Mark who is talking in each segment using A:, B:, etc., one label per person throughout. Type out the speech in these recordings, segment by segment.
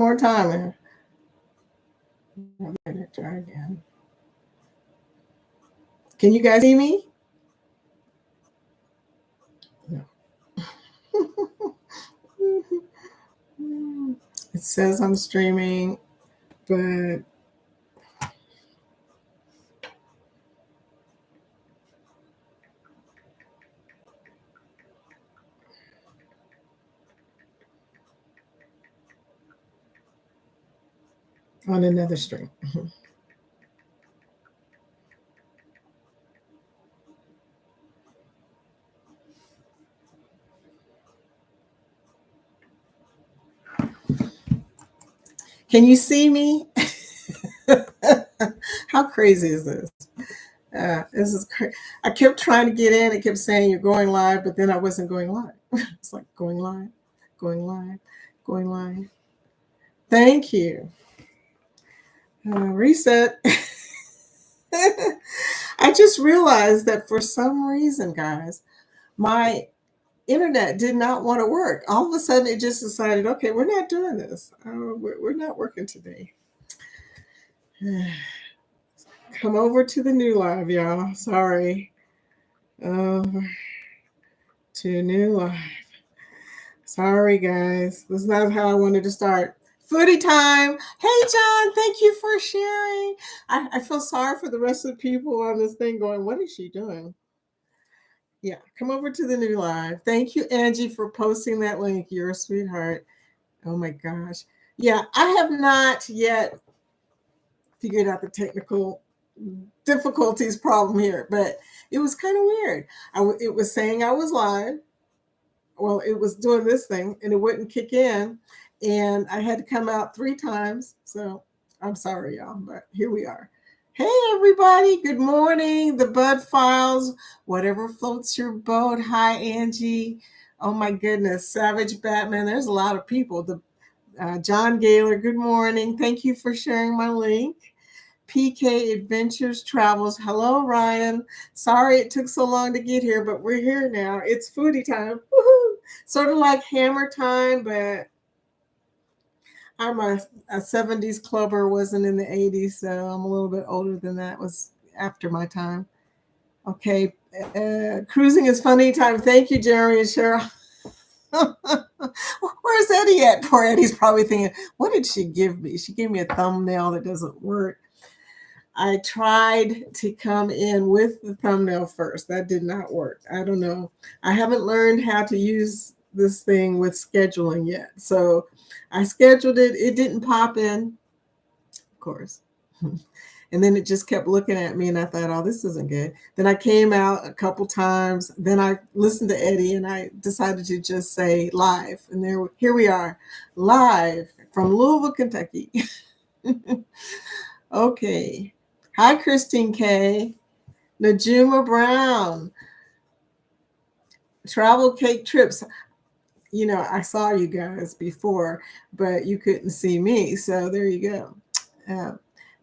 A: more time. I'm gonna try again. Can you guys see me? No. It says I'm streaming, but on another stream. Can you see me? How crazy is this? This is crazy. I kept trying to get in. It kept saying you're going live, but then I wasn't going live. It's like going live, going live, going live. Thank you. Reset. I just realized that for some reason, guys, my internet did not want to work. All of a sudden, it just decided, okay, we're not doing this. We're not working today. Come over to the new live, y'all. Sorry. Over to new live. Sorry, guys. This is not how I wanted to start. Footy time. Hey, John, thank you for sharing. I feel sorry for the rest of the people on this thing going, what is she doing? Yeah, come over to the new live. Thank you, Angie, for posting that link. You're a sweetheart. Oh my gosh. Yeah, I have not yet figured out the technical difficulties problem here, but it was kind of weird. It was saying I was live. Well, it was doing this thing and it wouldn't kick in. And I had to come out 3 times. So I'm sorry, y'all, but here we are. Hey, everybody. Good morning. The Bud Files, whatever floats your boat. Hi, Angie. Oh, my goodness. Savage Batman. There's a lot of people. John Gaylor, good morning. Thank you for sharing my link. PK Adventures Travels. Hello, Ryan. Sorry it took so long to get here, but we're here now. It's foodie time. Woo-hoo. Sort of like Hammer time, but I'm a 70s clubber, wasn't in the 80s, so I'm a little bit older than that. It was after my time. Okay. Cruising is funny time. Thank you, Jeremy and Cheryl. Where's Eddie at? Poor Eddie's probably thinking, what did she give me? She gave me a thumbnail that doesn't work. I tried to come in with the thumbnail first. That did not work. I don't know. I haven't learned how to use this thing with scheduling yet. So I scheduled it. It didn't pop in, of course. And then it just kept looking at me and I thought, oh, this isn't good. Then I came out a couple times. Then I listened to Eddie and I decided to just say live. And here we are, live from Louisville, Kentucky. Okay. Hi, Christine K. Najuma Brown. Travel Cake Trips. You know, I saw you guys before, but you couldn't see me. So there you go.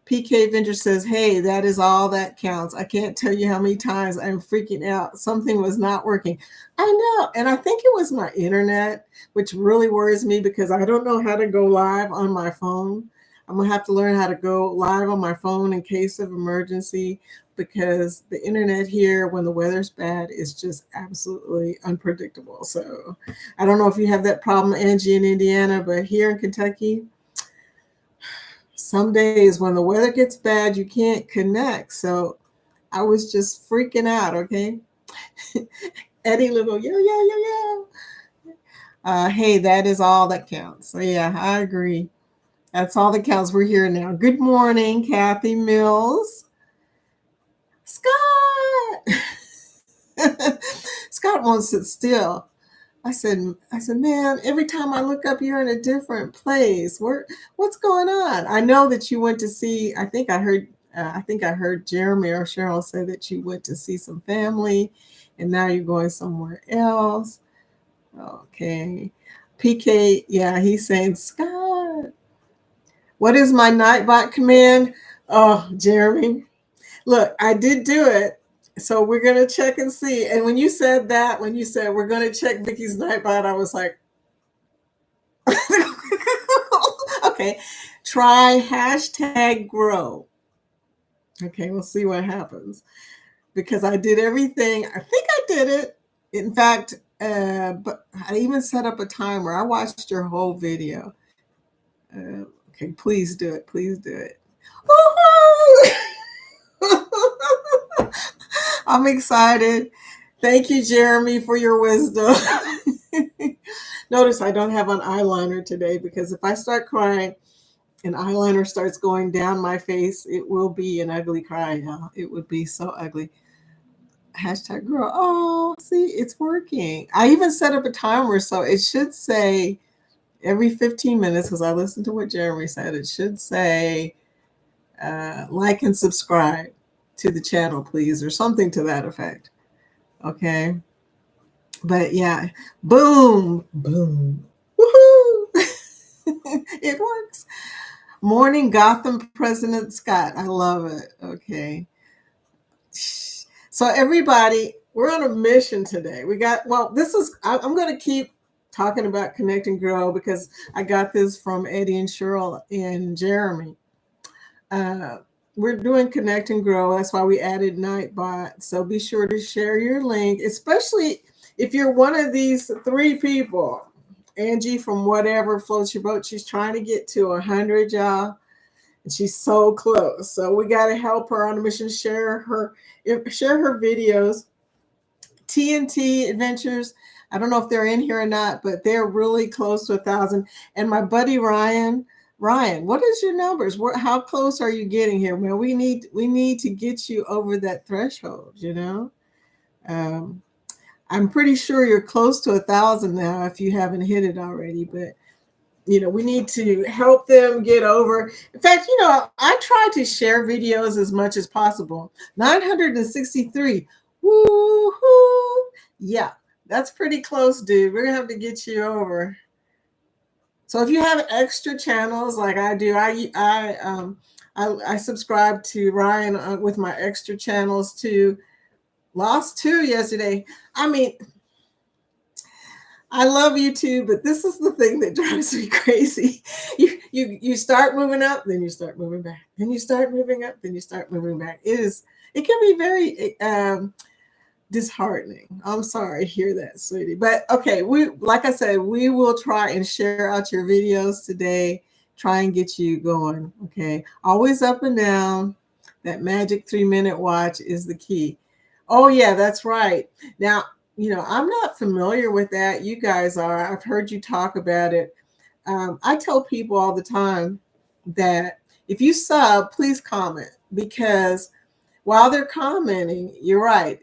A: PK Venture says, hey, that is all that counts. I can't tell you how many times I'm freaking out. Something was not working. I know. And I think it was my internet, which really worries me because I don't know how to go live on my phone. I'm going to have to learn how to go live on my phone in case of emergency because the internet here, when the weather's bad, is just absolutely unpredictable. So I don't know if you have that problem, Angie, in Indiana, but here in Kentucky, some days when the weather gets bad, you can't connect. So I was just freaking out, okay? Eddie Little, yo. Hey, that is all that counts. So yeah, I agree. That's all that counts. We're here now. Good morning, Kathy Mills. Scott! Scott won't sit still. I said, man, every time I look up, you're in a different place. What's going on? I know that you went to see. I think I heard Jeremy or Cheryl say that you went to see some family, and now you're going somewhere else. Okay, PK, yeah, he's saying Scott. What is my Nightbot command? Oh, Jeremy, look, I did do it. So we're going to check and see. And when you said we're going to check Vicky's Nightbot, I was like, okay, Okay. Try hashtag grow. Okay, we'll see what happens. Because I did everything. I think I did it. In fact, but I even set up a timer. I watched your whole video. Okay, please do it. Please do it. Woo-hoo! I'm excited. Thank you, Jeremy, for your wisdom. Notice I don't have an eyeliner today because if I start crying and eyeliner starts going down my face, it will be an ugly cry. Yeah, it would be so ugly. Hashtag girl. Oh, see, it's working. I even set up a timer so it should say every 15 minutes, because I listened to what Jeremy said, it should say like and subscribe to the channel, please, or something to that effect. Okay. But yeah, boom, boom. Woohoo! It works. Morning Gotham President Scott. I love it. Okay. So everybody, we're on a mission today. I'm going to keep talking about Connect and Grow because I got this from Eddie and Cheryl and Jeremy. We're doing Connect and Grow. That's why we added Nightbot. So be sure to share your link, especially if you're one of these 3 people. Angie from Whatever Floats Your Boat, she's trying to get to 100, y'all. And she's so close. So we got to help her on a mission. Share her videos. TNT Adventures, I don't know if they're in here or not, but they're really close to 1,000. And my buddy Ryan, what is your numbers? How close are you getting here? Man, we need to get you over that threshold, you know? I'm pretty sure you're close to 1,000 now if you haven't hit it already, but we need to help them get over. In fact, I try to share videos as much as possible. 963. Woohoo! Yeah, that's pretty close, dude. We're gonna have to get you over. So if you have extra channels like I do, I subscribe to Ryan with my extra channels too. Lost 2 yesterday. I mean, I love YouTube, but this is the thing that drives me crazy. You start moving up, then you start moving back. Then you start moving up, then you start moving back. It can be very disheartening. I'm sorry to hear that, sweetie. But okay, like I said, we will try and share out your videos today, try and get you going. Okay. Always up and down. That magic 3-minute watch is the key. Oh, yeah, that's right. Now, I'm not familiar with that. You guys are. I've heard you talk about it. I tell people all the time that if you sub, please comment, because while they're commenting, you're right,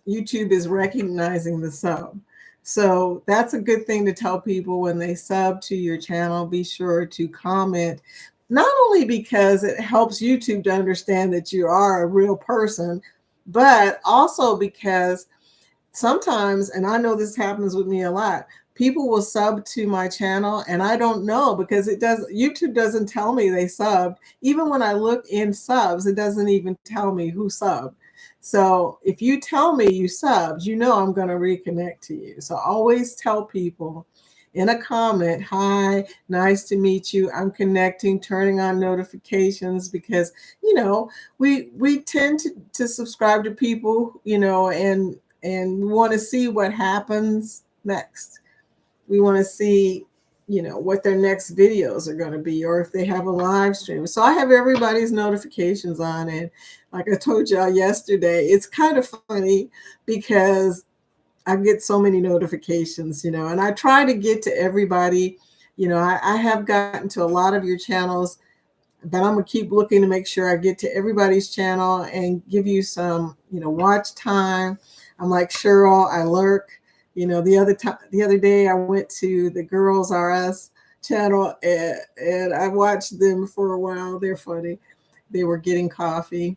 A: YouTube is recognizing the sub. So that's a good thing to tell people when they sub to your channel. Be sure to comment, not only because it helps YouTube to understand that you are a real person, but also because sometimes, and I know this happens with me a lot, people will sub to my channel and I don't know because YouTube doesn't tell me they subbed. Even when I look in subs, it doesn't even tell me who subbed. So if you tell me you subbed, I'm going to reconnect to you. So always tell people in a comment, hi, nice to meet you. I'm connecting, turning on notifications, because, we tend to subscribe to people, and we want to see what happens next. We want to see, what their next videos are going to be, or if they have a live stream. So I have everybody's notifications on, and like I told y'all yesterday, it's kind of funny because I get so many notifications, and I try to get to everybody. I have gotten to a lot of your channels, but I'm going to keep looking to make sure I get to everybody's channel and give you some, watch time. I'm like Cheryl, I lurk. The other day I went to the Girls R Us channel and I watched them for a while. They're funny. They were getting coffee.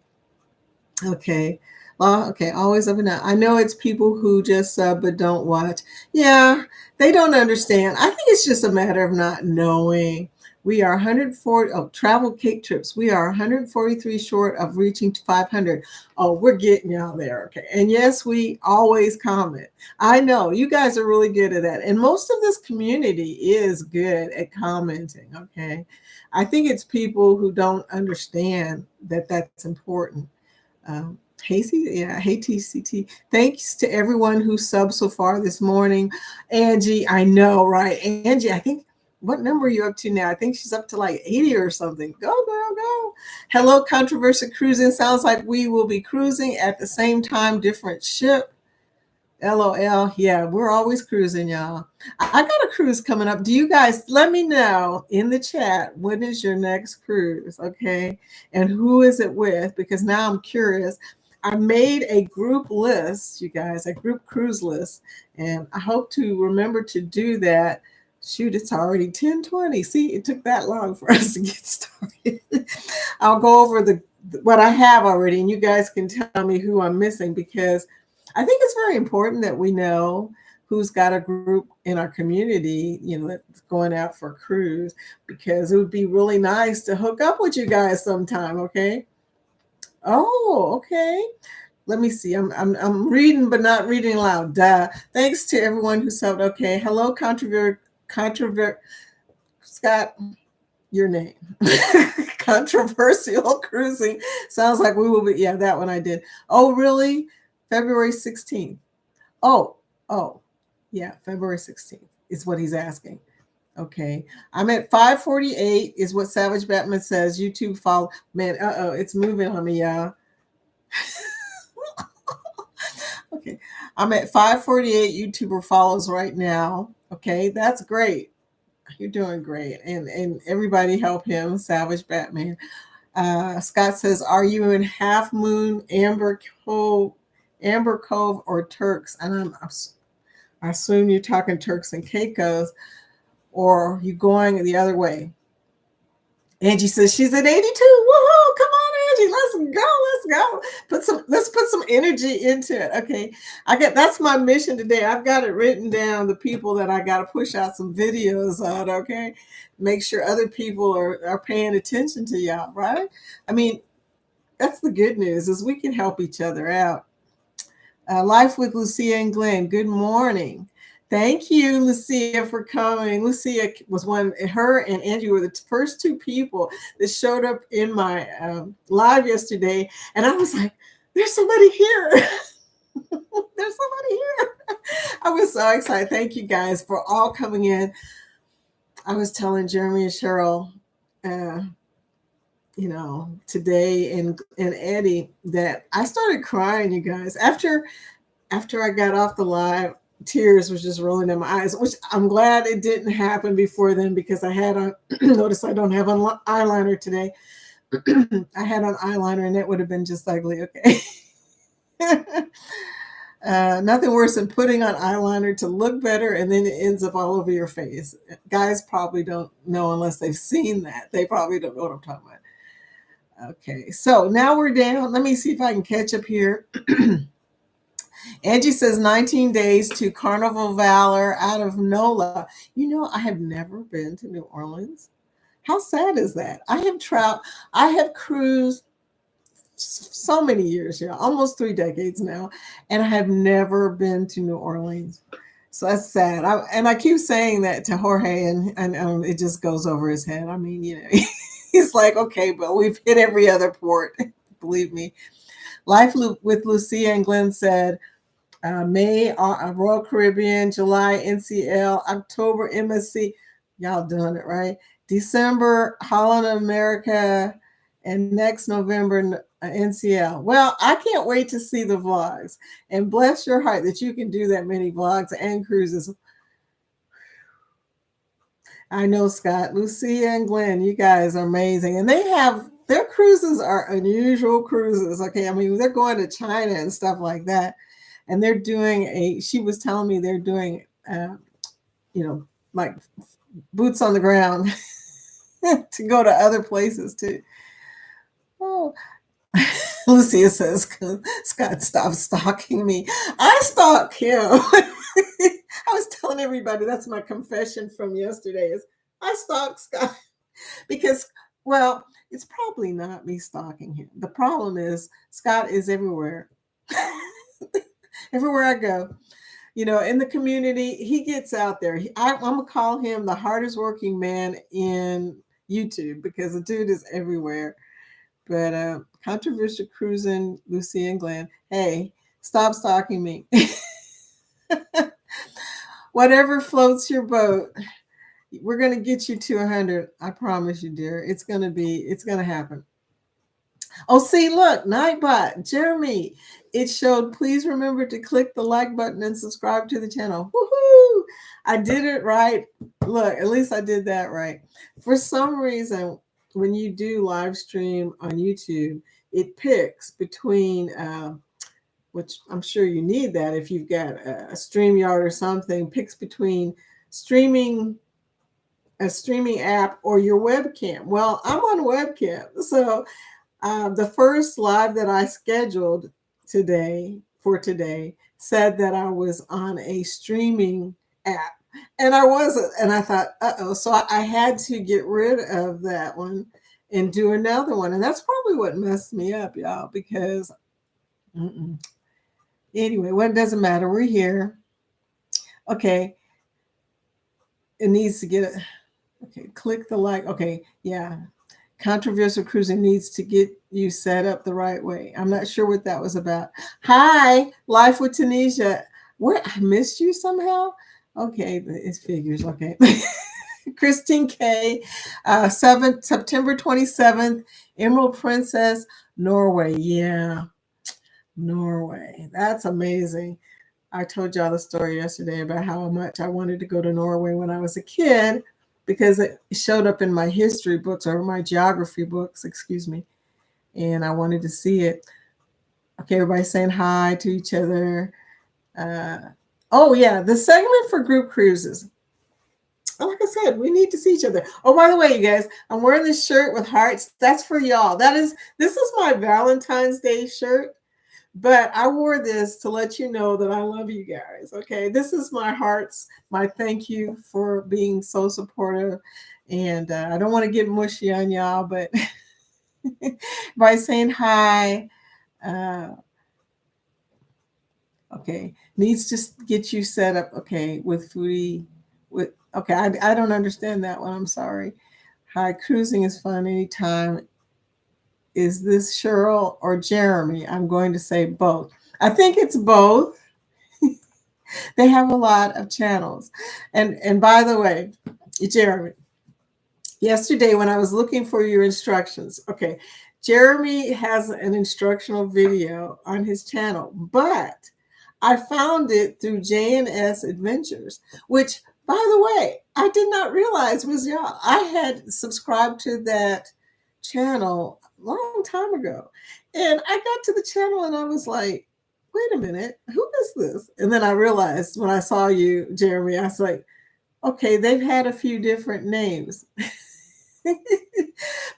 A: Okay. Well, okay, always up and down. I know it's people who just sub but don't watch. Yeah, they don't understand. I think it's just a matter of not knowing We are 140, travel cake trips. We are 143 short of reaching 500. Oh, we're getting y'all there. Okay. And yes, we always comment. I know you guys are really good at that. And most of this community is good at commenting. Okay. I think it's people who don't understand that that's important. Casey, yeah, hey TCT. Thanks to everyone who subbed so far this morning. Angie, I know, right? Angie, I think, what number are you up to now? I think she's up to like 80 or something. Go, girl, go. Hello, Controversy Cruising. Sounds like we will be cruising at the same time, different ship. LOL. Yeah, we're always cruising, y'all. I got a cruise coming up. Do you guys let me know in the chat when is your next cruise? Okay. And who is it with? Because now I'm curious. I made a group list, you guys, a group cruise list. And I hope to remember to do that. Shoot, it's already 10:20. See, it took that long for us to get started. I'll go over what I have already, and you guys can tell me who I'm missing, because I think it's very important that we know who's got a group in our community, that's going out for a cruise, because it would be really nice to hook up with you guys sometime. Okay. Oh, okay. Let me see. I'm reading, but not reading loud. Duh. Thanks to everyone who subbed. Okay. Hello, controvert. Scott, your name. Controversial cruising. Sounds like we will be. Yeah, that one I did. Oh, really? February 16th. Oh, yeah, February 16th is what he's asking. Okay. I'm at 548 is what Savage Batman says. YouTube follow. Man, it's moving on me, y'all. Okay. I'm at 548 YouTuber follows right now. Okay, that's great. You're doing great. And everybody help him, Savage Batman. Scott says, are you in Half Moon, Amber Cove, or Turks? And I assume you're talking Turks and Caicos, or you going the other way. Angie says she's at 82. Woohoo! Come on, Angie. Let's go. Let's put some energy into it. Okay. That's my mission today. I've got it written down, the people that I got to push out some videos on. Okay. Make sure other people are paying attention to y'all, right? I mean, that's the good news, is we can help each other out. Life with Lucia and Glenn. Good morning. Thank you, Lucia, for coming. Lucia was her and Angie were the first two people that showed up in my live yesterday. And I was like, there's somebody here. There's somebody here. I was so excited. Thank you guys for all coming in. I was telling Jeremy and Cheryl, today and Eddie, that I started crying, you guys. After I got off the live, tears was just rolling down my eyes, which I'm glad it didn't happen before then, because I had on notice I don't have on eyeliner today. I had on eyeliner and it would have been just ugly. Okay. Nothing worse than putting on eyeliner to look better and then it ends up all over your face. Guys probably don't know unless they've seen that. They probably don't know what I'm talking about. Okay, so now we're down. Let me see if I can catch up here. Angie says 19 days to Carnival Valor out of NOLA. I have never been to New Orleans. How sad is that? I have cruised so many years, almost 3 decades now, and I have never been to New Orleans. So that's sad. I keep saying that to Jorge, and it just goes over his head. I mean, he's like, okay, but we've hit every other port. Believe me. Life with Lucia and Glenn said, May, Royal Caribbean, July, NCL, October, MSC. Y'all doing it, right? December, Holland America, and next November, NCL. Well, I can't wait to see the vlogs. And bless your heart that you can do that many vlogs and cruises. I know, Scott, Lucia, and Glenn, you guys are amazing. And their cruises are unusual cruises. Okay. I mean, they're going to China and stuff like that. And they're doing she was telling me they're doing, like boots on the ground to go to other places too. Oh, Lucia says, Scott, stop stalking me. I stalk him. I was telling everybody, that's my confession from yesterday, is I stalk Scott. Because, well, it's probably not me stalking him. The problem is Scott is everywhere. Everywhere I go, in the community, he gets out there. I'm gonna call him the hardest working man in YouTube because the dude is everywhere. But controversial cruising, Lucy and Glenn. Hey, stop stalking me. Whatever floats your boat, we're gonna get you to 100. I promise you, dear. It's gonna happen. Oh, see, look, Nightbot, Jeremy. It showed, please remember to click the like button and subscribe to the channel. Woohoo! I did it right. Look, at least I did that right. For some reason, when you do live stream on YouTube, it picks between, which I'm sure you need that if you've got a StreamYard or something, picks between streaming a streaming app or your webcam. Well, I'm on webcam. So the first live that I scheduled for today said that I was on a streaming app, and I wasn't. And I thought, uh-oh. So I had to get rid of that one and do another one. And that's probably what messed me up, y'all, because anyway, well, it doesn't matter. We're here. Okay. It needs to get, okay, click the like. Okay. Yeah. Controversial cruising needs to get you set up the right way. I'm not sure what that was about. Hi, Life with Tanisha. Where I missed you somehow? Okay, it figures. Okay. Christine K, September 27th, Emerald Princess, Norway. Yeah, Norway. That's amazing. I told y'all the story yesterday about how much I wanted to go to Norway when I was a kid because it showed up in my history books or my geography books, excuse me, and I wanted to see it. Okay, everybody saying hi to each other. Oh, yeah, the segment for group cruises. Like I said, we need to see each other. Oh, by the way, you guys, I'm wearing this shirt with hearts. That's for y'all. This is my Valentine's Day shirt. But I wore this to let you know that I love you guys. Okay. This is my hearts, my thank you for being so supportive. And I don't want to get mushy on y'all, but by saying hi, okay, needs to get you set up. Okay. With foodie, okay. I don't understand that one. I'm sorry. Hi, cruising is fun anytime. Is this Cheryl or Jeremy? I'm going to say both. I think it's both. They have a lot of channels. And by the way, Jeremy, yesterday when I was looking for your instructions, okay, Jeremy has an instructional video on his channel, but I found it through JNS Adventures, which, by the way, I did not realize was y'all. I had subscribed to that channel a long time ago. And I got to the channel and I was like, wait a minute, who is this? And then I realized when I saw you, Jeremy, I was like, okay, they've had a few different names.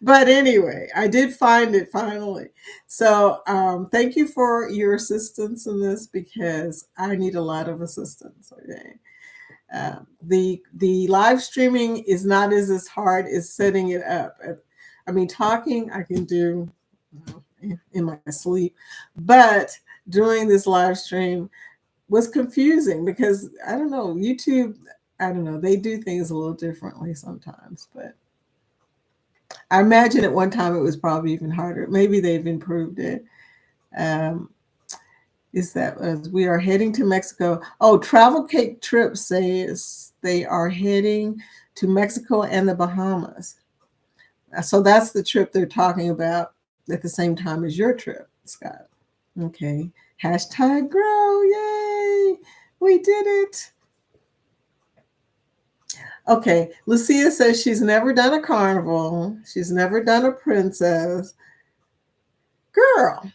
A: But anyway, I did find it finally. So thank you for your assistance in this because I need a lot of assistance. Okay. The live streaming is not as hard as setting it up. I mean, talking I can do in my sleep, but doing this live stream was confusing because I don't know, YouTube, I don't know, they do things a little differently sometimes, but I imagine at one time it was probably even harder. Maybe they've improved it. Is that as we are heading to Mexico? Oh, Travel Cake Trip says they are heading to Mexico and the Bahamas. So that's the trip they're talking about at the same time as your trip, Scott. Okay. Hashtag grow. Yay. We did it. Okay. Lucia says she's never done a carnival. She's never done a princess. Girl.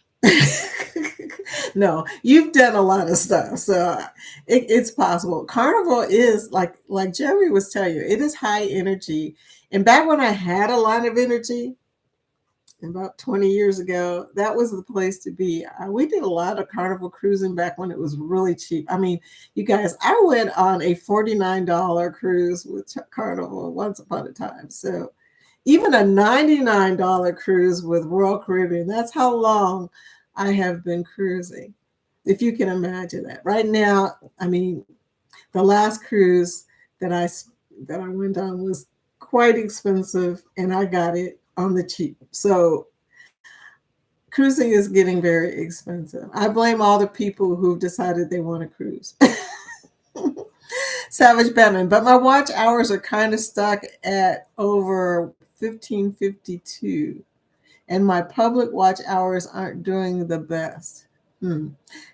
A: No, you've done a lot of stuff. So it's possible. Carnival is like Jeremy was telling you, it is high energy. And back when I had a lot of energy, about 20 years ago, that was the place to be. We did a lot of carnival cruising back when it was really cheap. I mean, you guys, I went on a $49 cruise with Carnival once upon a time. So even a $99 cruise with Royal Caribbean. That's how long I have been cruising, if you can imagine that. Right now, I mean, the last cruise that I went on was quite expensive, and I got it on the cheap. So cruising is getting very expensive. I blame all the people who've decided they want to cruise. Savage Batman, but my watch hours are kind of stuck at over 1552, and my public watch hours aren't doing the best.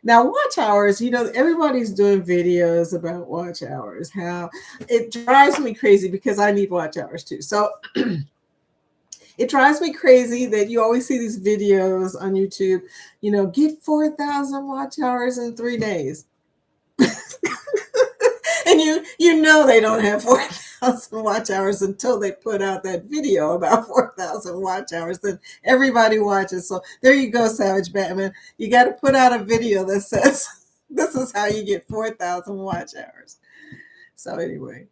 A: Now, watch hours, everybody's doing videos about watch hours, how it drives me crazy because I need watch hours too. So it drives me crazy that you always see these videos on YouTube, get 4,000 watch hours in 3 days. And you know they don't have 4,000 watch hours until they put out that video about 4,000 watch hours. Then everybody watches. So there you go, Savage Batman. You got to put out a video that says this is how you get 4,000 watch hours. So anyway,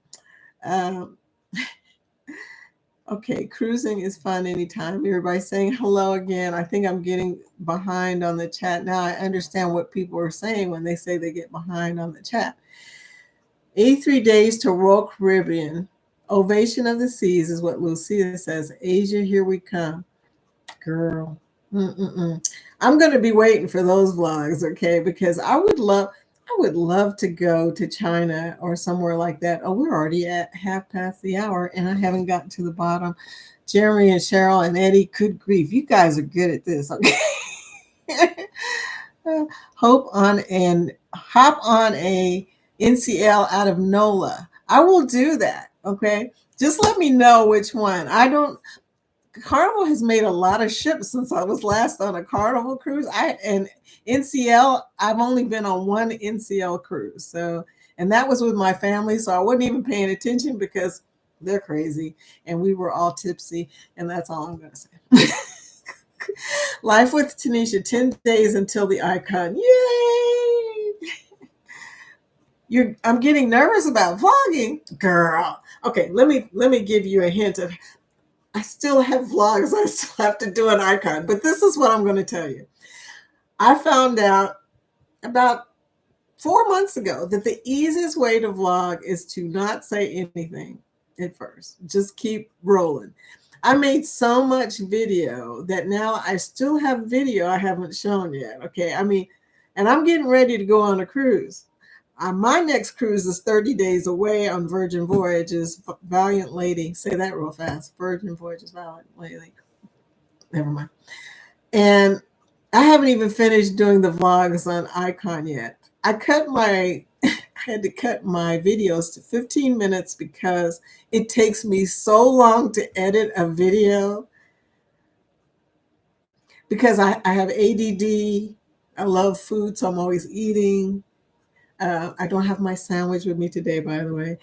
A: um, okay, cruising is fun anytime. Everybody's saying hello again. I think I'm getting behind on the chat now. I understand what people are saying when they say they get behind on the chat. 83 days to Royal Caribbean. Ovation of the Seas is what Lucia says. Asia, here we come. Girl. I'm going to be waiting for those vlogs, okay? Because I would love to go to China or somewhere like that. Oh, we're already at half past the hour and I haven't gotten to the bottom. Jeremy and Cheryl and Eddie, good grief. You guys are good at this, okay? Hop on a NCL out of NOLA. I will do that. Okay. Just let me know which one. Carnival has made a lot of ships since I was last on a Carnival cruise. And NCL, I've only been on one NCL cruise. So, and that was with my family. So I wasn't even paying attention because they're crazy and we were all tipsy. And that's all I'm going to say. Life with Tanisha, 10 days until the icon. Yay! I'm getting nervous about vlogging. Girl. Okay, let me give you a hint of I still have vlogs. I still have to do an icon. But this is what I'm going to tell you. I found out about 4 months ago that the easiest way to vlog is to not say anything at first. Just keep rolling. I made so much video that now I still have video I haven't shown yet. Okay. I mean, and I'm getting ready to go on a cruise. My next cruise is 30 days away on Virgin Voyages. Valiant Lady. Say that real fast. Virgin Voyages, Valiant Lady. Never mind. And I haven't even finished doing the vlogs on Icon yet. I had to cut my videos to 15 minutes because it takes me so long to edit a video because I have ADD. I love food, so I'm always eating. I don't have my sandwich with me today, by the way.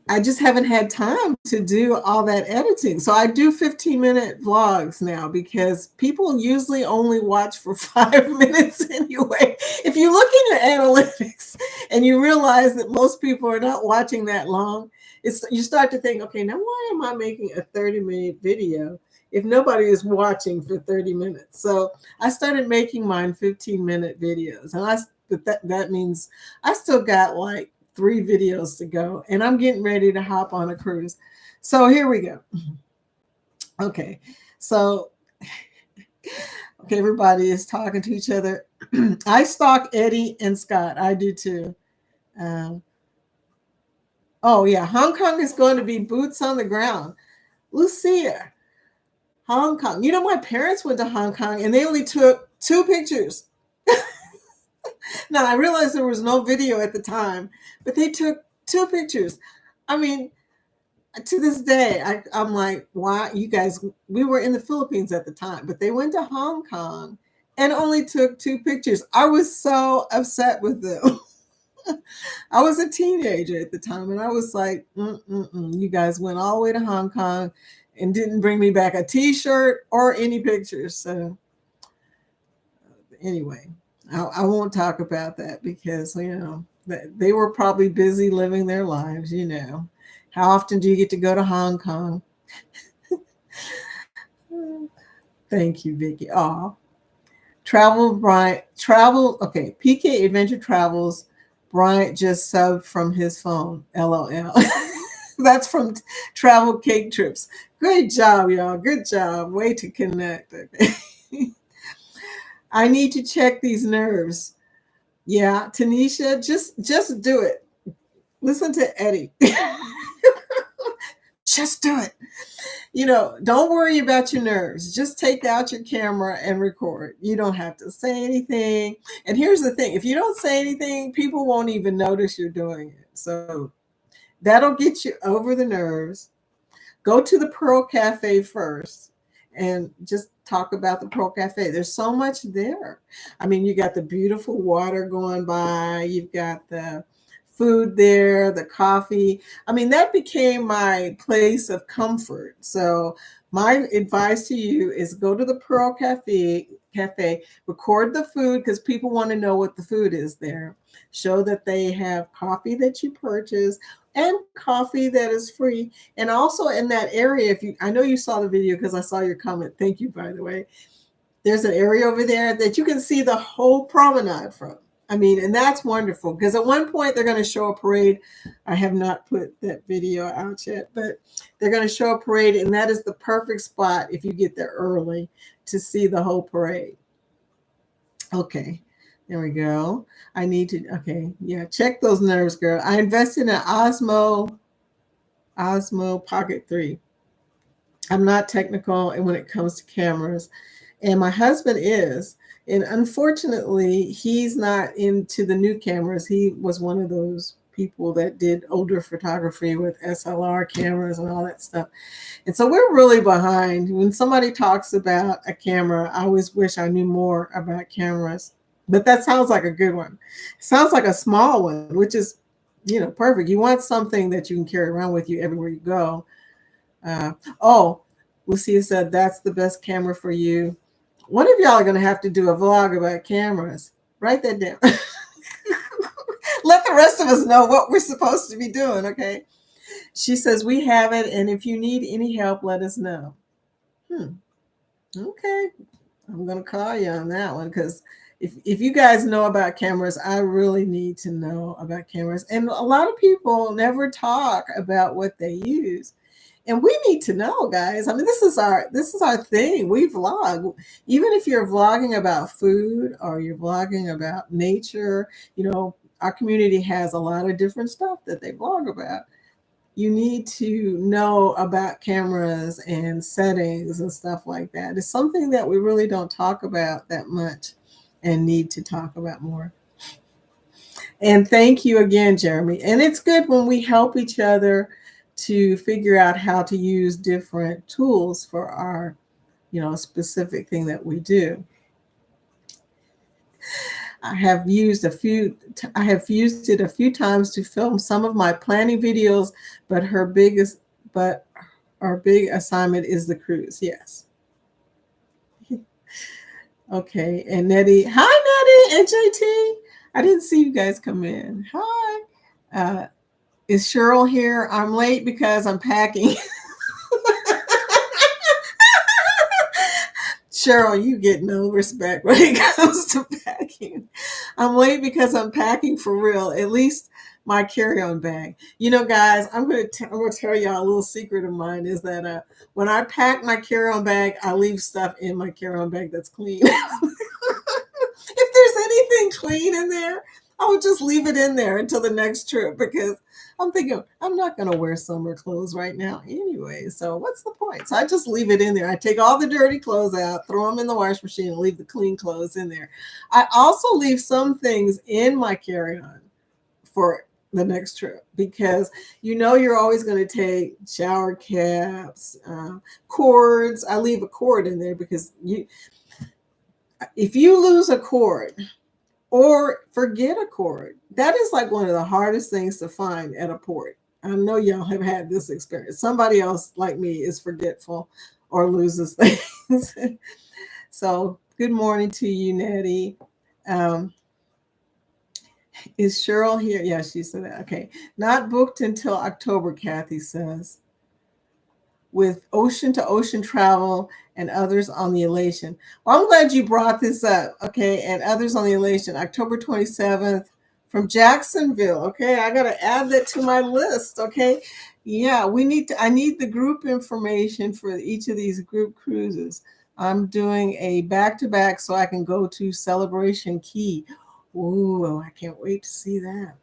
A: I just haven't had time to do all that editing. So I do 15-minute vlogs now because people usually only watch for 5 minutes anyway. If you look in your analytics and you realize that most people are not watching that long, you start to think, okay, now why am I making a 30-minute video if nobody is watching for 30 minutes? So I started making mine 15-minute videos. And that means I still got like 3 videos to go and I'm getting ready to hop on a cruise. So here we go. Okay. So, okay, everybody is talking to each other. I stalk Eddie and Scott. I do too. Oh yeah. Hong Kong is going to be boots on the ground. Lucia, Hong Kong. You know, my parents went to Hong Kong and they only took 2 pictures. Now, I realized there was no video at the time, but they took 2 pictures. I mean, to this day, I'm like, why? You guys, we were in the Philippines at the time, but they went to Hong Kong and only took 2 pictures. I was so upset with them. I was a teenager at the time, and I was like, you guys went all the way to Hong Kong and didn't bring me back a T-shirt or any pictures. So anyway, I won't talk about that because, they were probably busy living their lives, How often do you get to go to Hong Kong? Thank you, Vicky. Aw. Travel Bryant, travel, okay, PK Adventure Travels. Bryant just subbed from his phone. LOL. That's from Travel Cake Trips. Great job, y'all. Good job. Way to connect. Okay. I need to check these nerves. Yeah, Tanisha, just do it. Listen to Eddie. Just do it. Don't worry about your nerves. Just take out your camera and record. You don't have to say anything. And here's the thing, if you don't say anything, people won't even notice you're doing it. So that'll get you over the nerves. Go to the Pearl Cafe first and just talk about the Pearl Cafe. There's so much there. I mean, you got the beautiful water going by, you've got the food there, the coffee. I mean, that became my place of comfort. So my advice to you is go to the Pearl Cafe, record the food because people want to know what the food is there. Show that they have coffee that you purchase and coffee that is free. And also in that area, I know you saw the video because I saw your comment. Thank you, by the way. There's an area over there that you can see the whole promenade from. I mean, and that's wonderful because at one point they're going to show a parade. I have not put that video out yet, but they're going to show a parade, and that is the perfect spot if you get there early to see the whole parade. Okay, there we go. Okay, yeah, check those nerves, girl. I invested in an Osmo Pocket 3. I'm not technical and when it comes to cameras, and my husband is. And unfortunately, he's not into the new cameras. He was one of those people that did older photography with SLR cameras and all that stuff. And so we're really behind. When somebody talks about a camera, I always wish I knew more about cameras. But that sounds like a good one. It sounds like a small one, which is, perfect. You want something that you can carry around with you everywhere you go. Lucia said that's the best camera for you. One of y'all are going to have to do a vlog about cameras. Write that down. Let the rest of us know what we're supposed to be doing, okay? She says, we have it, and if you need any help, let us know. Okay. I'm going to call you on that one because if you guys know about cameras, I really need to know about cameras. And a lot of people never talk about what they use. And we need to know, guys. I mean, this is our thing. We vlog. Even if you're vlogging about food or you're vlogging about nature, our community has a lot of different stuff that they vlog about. You need to know about cameras and settings and stuff like that. It's something that we really don't talk about that much and need to talk about more. And thank you again, Jeremy. And it's good when we help each other to figure out how to use different tools for our, specific thing that we do. I have used it a few times to film some of my planning videos, but our big assignment is the cruise. Yes. Okay. And Nettie, hi Nettie and JT. I didn't see you guys come in. Hi. Is Cheryl here? I'm late because I'm packing. Cheryl, you get no respect when it comes to packing. I'm late because I'm packing for real, at least my carry-on bag. Guys, I'm going to tell y'all a little secret of mine is that when I pack my carry-on bag, I leave stuff in my carry-on bag that's clean. If there's anything clean in there, I would just leave it in there until the next trip because I'm thinking I'm not going to wear summer clothes right now anyway. So what's the point? So I just leave it in there. I take all the dirty clothes out, throw them in the wash machine, and leave the clean clothes in there. I also leave some things in my carry-on for the next trip because you're always going to take shower caps, cords. I leave a cord in there because if you lose a cord or forget a cord, that is like one of the hardest things to find at a port. I know y'all have had this experience. Somebody else like me is forgetful or loses things. So good morning to you, Nettie. Is Cheryl here? Yeah, she said that. Okay. Not booked until October, Kathy says, with ocean to ocean travel and others on the elation. Well, I'm glad you brought this up. Okay. And others on the elation, October 27th from Jacksonville. Okay. I got to add that to my list. Okay. Yeah. I need the group information for each of these group cruises. I'm doing a back to back so I can go to Celebration Key. Ooh, I can't wait to see that.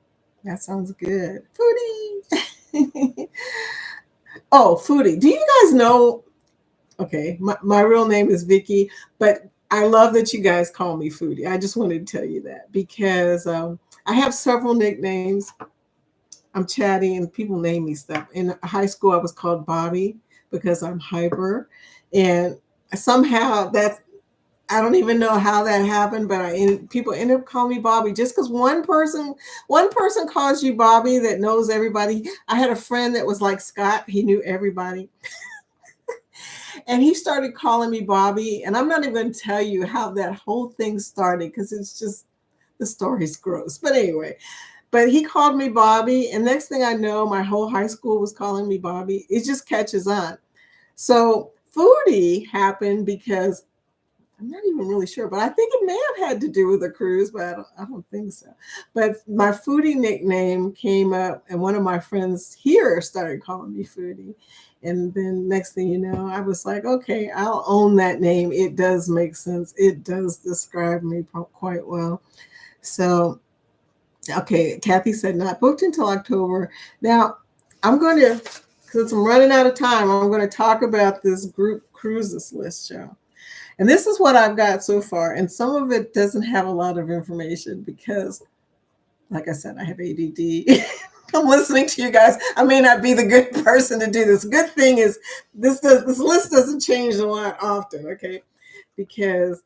A: That sounds good. Foodie. Oh, foodie. Do you guys know? Okay, my real name is Vicky, but I love that you guys call me foodie. I just wanted to tell you that because I have several nicknames. I'm chatty and people name me stuff. In high school, I was called Bobby because I'm hyper. And somehow that's, I don't even know how that happened, but people end up calling me Bobby just because one person calls you Bobby that knows everybody. I had a friend that was like Scott; he knew everybody, and he started calling me Bobby. And I'm not even going to tell you how that whole thing started because it's just the story's gross. But anyway, but he called me Bobby, and next thing I know, my whole high school was calling me Bobby. It just catches on. So foodie happened because I'm not even really sure, but I think it may have had to do with the cruise, but I don't think so. But my foodie nickname came up, and one of my friends here started calling me foodie. And then next thing you know, I was like, okay, I'll own that name. It does make sense. It does describe me quite well. So, okay, Kathy said not booked until October. Now, I'm going to, since I'm running out of time, I'm going to talk about this group cruises list, y'all. And this is what I've got so far. And some of it doesn't have a lot of information because, like I said, I have ADD. I'm listening to you guys. I may not be the good person to do this. Good thing is this list doesn't change a lot often, okay? Because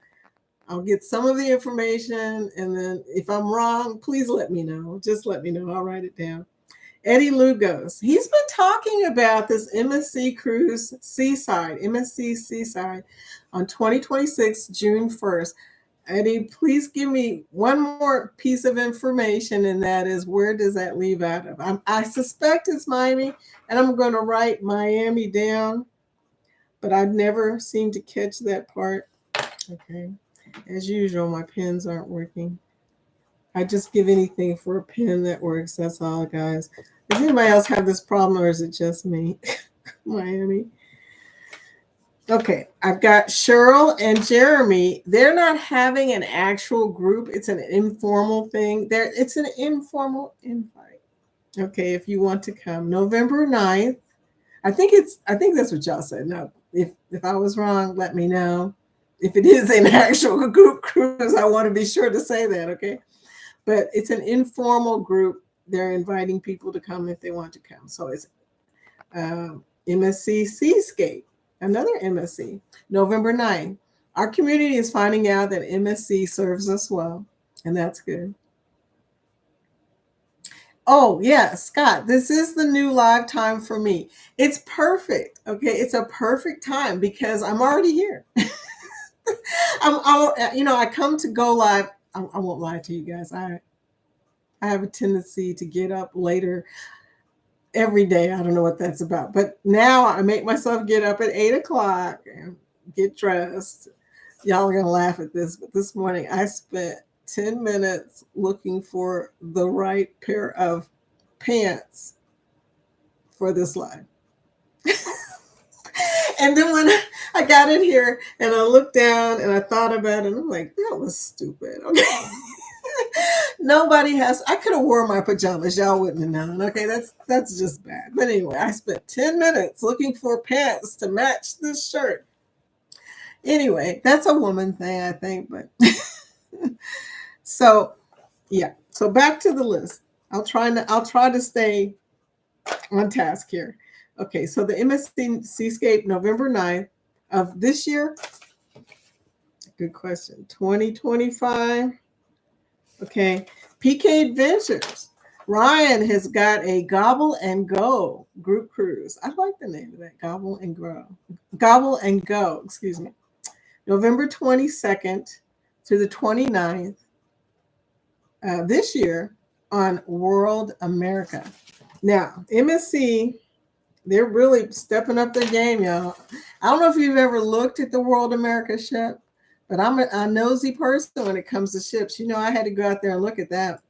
A: I'll get some of the information, and then if I'm wrong, please let me know. Just let me know. I'll write it down. Eddie Lugos. He's been talking about this MSC cruise Seaside, MSC Seaside on 2026, June 1st. Eddie, please give me one more piece of information, and that is where does that leave out of? I suspect it's Miami, and I'm going to write Miami down, but I've never seemed to catch that part. Okay. As usual, my pens aren't working. I just give anything for a pen that works. That's all, guys. Does anybody else have this problem, or is it just me? Miami. Okay, I've got Cheryl and Jeremy. They're not having an actual group. It's an informal thing. It's an informal invite. Okay, if you want to come. November 9th. I think that's what y'all said. No, if I was wrong, let me know. If it is an actual group cruise, I want to be sure to say that, okay? But it's an informal group. They're inviting people to come if they want to come. So it's MSC Seascape, another MSC, November 9th. Our community is finding out that MSC serves us well, and that's good. Oh, yeah, Scott, this is the new live time for me. It's perfect. Okay, it's a perfect time because I'm already here. I come to go live. I won't lie to you guys. I have a tendency to get up later every day. I don't know what that's about. But now I make myself get up at 8 o'clock and get dressed. Y'all are going to laugh at this, but this morning I spent 10 minutes looking for the right pair of pants for this live. And then when I got in here and I looked down and I thought about it, and I'm like, that was stupid. Okay. Nobody has. I could have worn my pajamas. Y'all wouldn't have known. Okay, that's just bad. But anyway, I spent 10 minutes looking for pants to match this shirt. Anyway, that's a woman thing, I think. But so yeah. So back to the list. I'll try to stay on task here. Okay, so the MSC Seascape November 9th of this year. Good question. 2025. Okay. PK Adventures. Ryan has got a Gobble and Go group cruise. I like the name of that. Gobble and Grow. Gobble and Go, excuse me. November 22nd to the 29th this year on World America. Now, MSC, they're really stepping up their game, y'all. I don't know if you've ever looked at the World America ship, but I'm a nosy person when it comes to ships. You know, I had to go out there and look at that.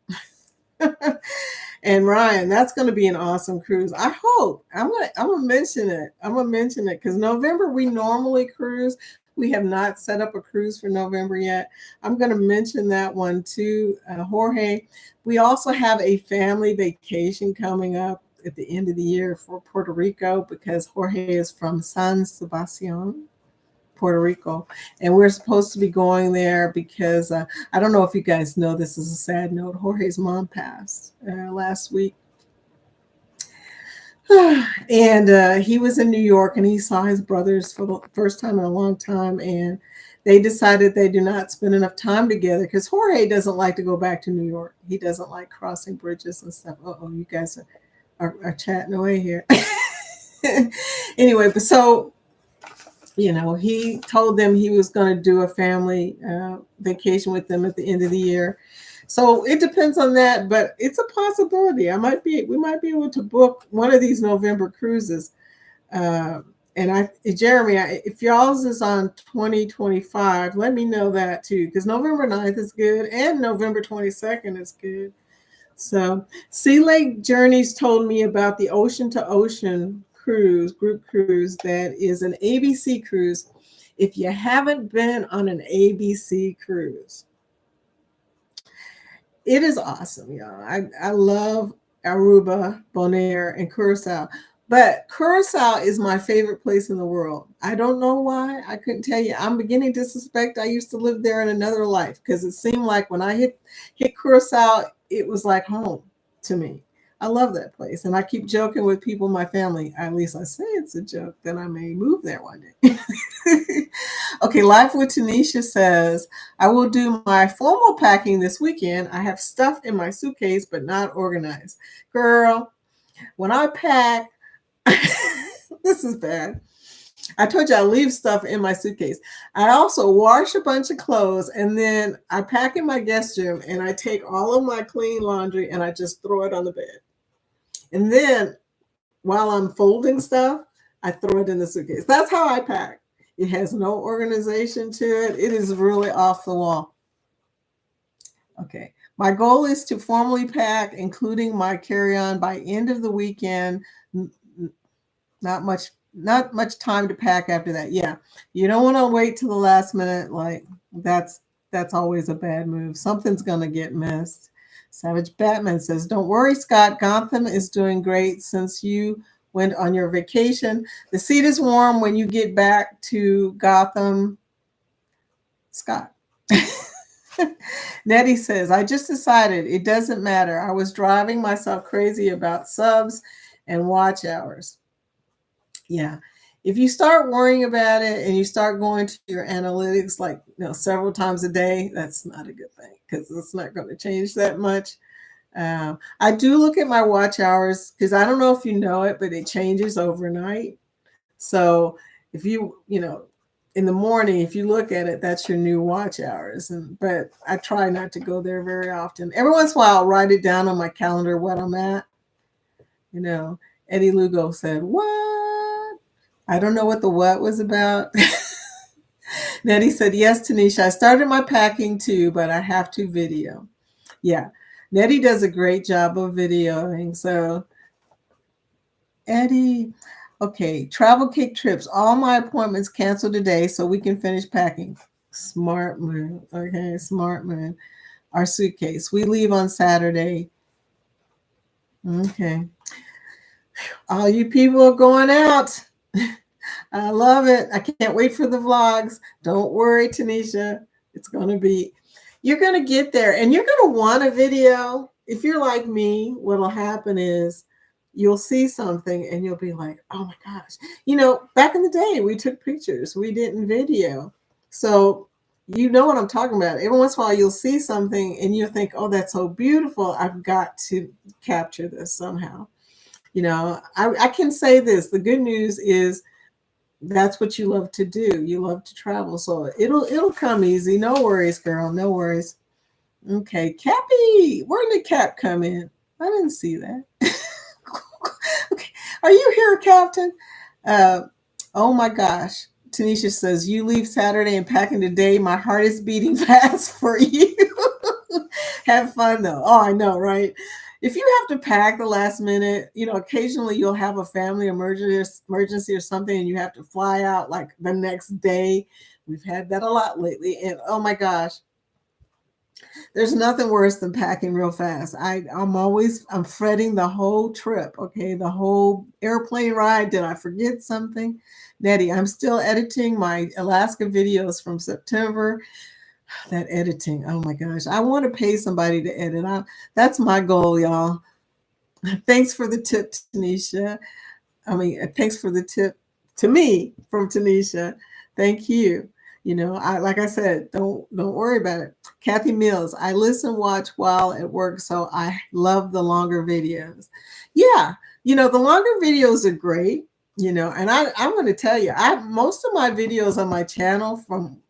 A: And Ryan, that's going to be an awesome cruise. I hope I'm gonna mention it. I'm gonna mention it because November we normally cruise. We have not set up a cruise for November yet. I'm going to mention that one too, Jorge. We also have a family vacation coming up at the end of the year for Puerto Rico because Jorge is from San Sebastian, Puerto Rico, and we're supposed to be going there because I don't know if you guys know, this is a sad note. Jorge's mom passed last week. And he was in New York and he saw his brothers for the first time in a long time, and they decided they do not spend enough time together because Jorge doesn't like to go back to New York. He doesn't like crossing bridges and stuff. Uh-oh, you guys are chatting away here. Anyway, but so he told them he was going to do a family vacation with them at the end of the year. So it depends on that, but it's a possibility. We might be able to book one of these November cruises. And Jeremy, if y'all's is on 2025, let me know that too, because November 9th is good and November 22nd is good. So Sea Lake Journeys told me about the Ocean to Ocean cruise, group cruise, that is an ABC cruise. If you haven't been on an ABC cruise, it is awesome, y'all. I love Aruba, Bonaire, and Curacao. But Curacao is my favorite place in the world. I don't know why. I couldn't tell you. I'm beginning to suspect I used to live there in another life because it seemed like when I hit Curacao, it was like home to me. I love that place. And I keep joking with people in my family. At least I say it's a joke that I may move there one day. Okay, Life with Tanisha says, I will do my formal packing this weekend. I have stuff in my suitcase, but not organized. Girl, when I pack, this is bad. I told you I leave stuff in my suitcase. I also wash a bunch of clothes and then I pack in my guest room and I take all of my clean laundry and I just throw it on the bed. And then while I'm folding stuff, I throw it in the suitcase. That's how I pack. It has no organization to it. It is really off the wall. Okay. My goal is to formally pack, including my carry-on, by end of the weekend. Not much time to pack after that. Yeah. You don't want to wait till the last minute. Like that's always a bad move. Something's going to get missed. Savage Batman says, don't worry, Scott. Gotham is doing great since you went on your vacation. The seat is warm when you get back to Gotham. Scott. Nettie says, I just decided it doesn't matter. I was driving myself crazy about subs and watch hours. Yeah. If you start worrying about it and you start going to your analytics like several times a day, that's not a good thing because it's not going to change that much. I do look at my watch hours because I don't know if you know it, but it changes overnight. So if in the morning, if you look at it, that's your new watch hours. But I try not to go there very often. Every once in a while, I'll write it down on my calendar what I'm at. Eddie Lugo said, what? I don't know what the what was about. Nettie said, yes, Tanisha, I started my packing too, but I have to video. Yeah. Nettie does a great job of videoing. So, Eddie, okay, travel cake trips. All my appointments canceled today so we can finish packing. Smart move. Okay, smart move. Our suitcase. We leave on Saturday. Okay. All you people are going out. I love it. I can't wait for the vlogs. Don't worry, Tanisha. You're going to get there and you're going to want a video. If you're like me, what'll happen is you'll see something and you'll be like, oh my gosh. Back in the day, we took pictures. We didn't video. So you know what I'm talking about. Every once in a while, you'll see something and you'll think, oh, that's so beautiful. I've got to capture this somehow. I can say this. The good news is that's what you love to do. You love to travel. So it'll come easy. No worries, girl. No worries. Okay, Cappy, where did Cap come in? I didn't see that. Okay, are you here, Captain? Uh, oh my gosh. Tanisha says, you leave Saturday and packing today. My heart is beating fast for you. Have fun though. Oh, I know, right? If you have to pack the last minute, occasionally you'll have a family emergency or something and you have to fly out like the next day. We've had that a lot lately. And oh my gosh, there's nothing worse than packing real fast. I'm fretting the whole trip. Okay. The whole airplane ride. Did I forget something? Nettie, I'm still editing my Alaska videos from September. That editing. Oh my gosh. I want to pay somebody to edit. That's my goal, y'all. Thanks for the tip, Tanisha. Thanks for the tip to me from Tanisha. Thank you. I like I said, don't worry about it. Kathy Mills, I listen, watch while at work, so I love the longer videos. Yeah, the longer videos are great. And I'm going to tell you, most of my videos on my channel from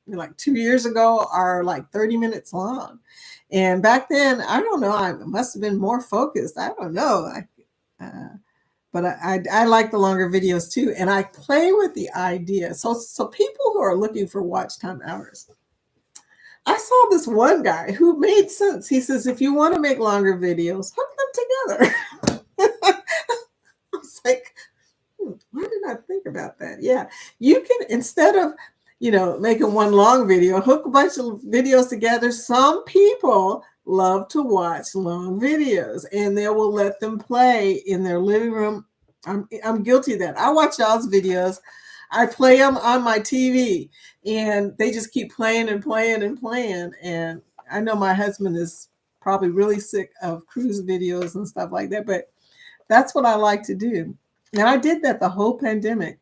A: like 2 years ago are like 30 minutes long. And back then, I don't know, I must have been more focused. I don't know. But I like the longer videos too, and I play with the idea. So people who are looking for watch time hours, I saw this one guy who made sense. He says, if you want to make longer videos, hook them together. I was like, why did I think about that? Yeah, you can, instead of making one long video, hook a bunch of videos together. Some people love to watch long videos and they will let them play in their living room. I'm guilty of that. I watch y'all's videos. I play them on my TV and they just keep playing and playing and playing. And I know my husband is probably really sick of cruise videos and stuff like that, but that's what I like to do. And I did that the whole pandemic.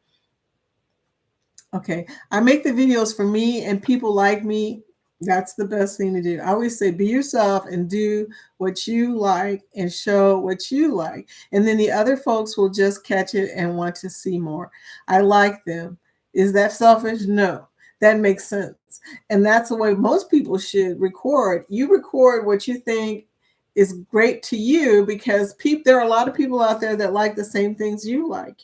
A: Okay. I make the videos for me and people like me. That's the best thing to do. I always say, be yourself and do what you like and show what you like. And then the other folks will just catch it and want to see more. I like them. Is that selfish? No, that makes sense. And that's the way most people should record. You record what you think is great to you, because there are a lot of people out there that like the same things you like.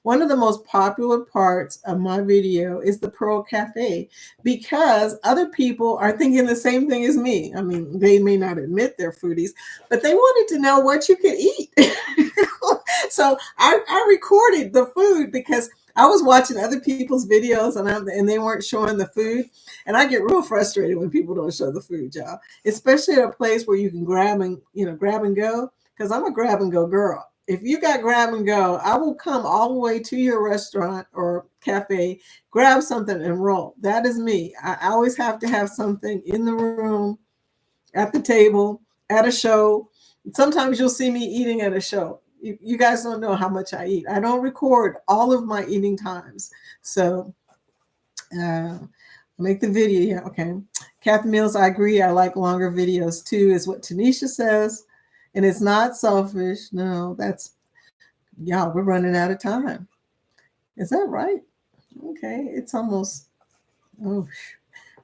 A: One of the most popular parts of my video is the Pearl Cafe, because other people are thinking the same thing as me. They may not admit they're foodies, but they wanted to know what you could eat. So I recorded the food because I was watching other people's videos and they weren't showing the food. And I get real frustrated when people don't show the food, y'all, especially at a place where you can grab and go. Because I'm a grab and go girl. If you got grab and go, I will come all the way to your restaurant or cafe, grab something and roll. That is me. I always have to have something in the room, at the table, at a show. Sometimes you'll see me eating at a show. You guys don't know how much I eat. I don't record all of my eating times. So make the video. Yeah, okay. Kathy Mills, I agree. I like longer videos too, is what Tanisha says. And it's not selfish. No, y'all, we're running out of time. Is that right? Okay, it's almost,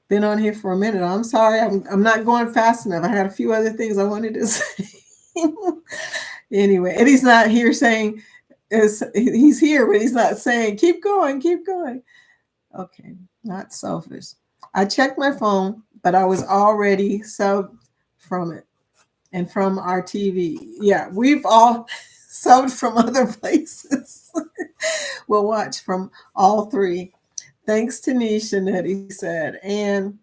A: been on here for a minute. I'm sorry, I'm not going fast enough. I had a few other things I wanted to say. Anyway, and he's not here saying, he's here, but he's not saying, keep going, keep going. Okay, not selfish. I checked my phone, but I was already subbed from it and from our TV. Yeah, we've all subbed from other places. We'll watch from all three. Thanks, Tanisha, Nettie said. And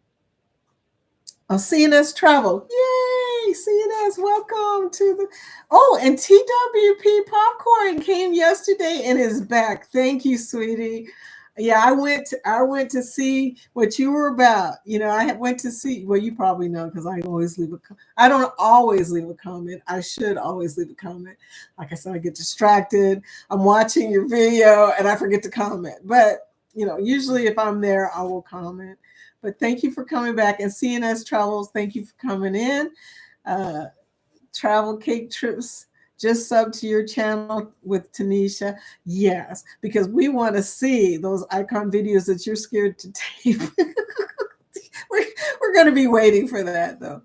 A: CNS Travel. Yay, CNS, welcome to the... Oh, and TWP Popcorn came yesterday and is back. Thank you, sweetie. Yeah, I went to see what you were about. I went to see, well, you probably know because I don't always leave a comment. I should always leave a comment. Like I said, I get distracted. I'm watching your video and I forget to comment. But, usually if I'm there, I will comment. But thank you for coming back. And CNS Travels, thank you for coming in. Travel Cake Trips, just sub to your channel with Tanisha. Yes, because we want to see those icon videos that you're scared to tape. We're going to be waiting for that, though.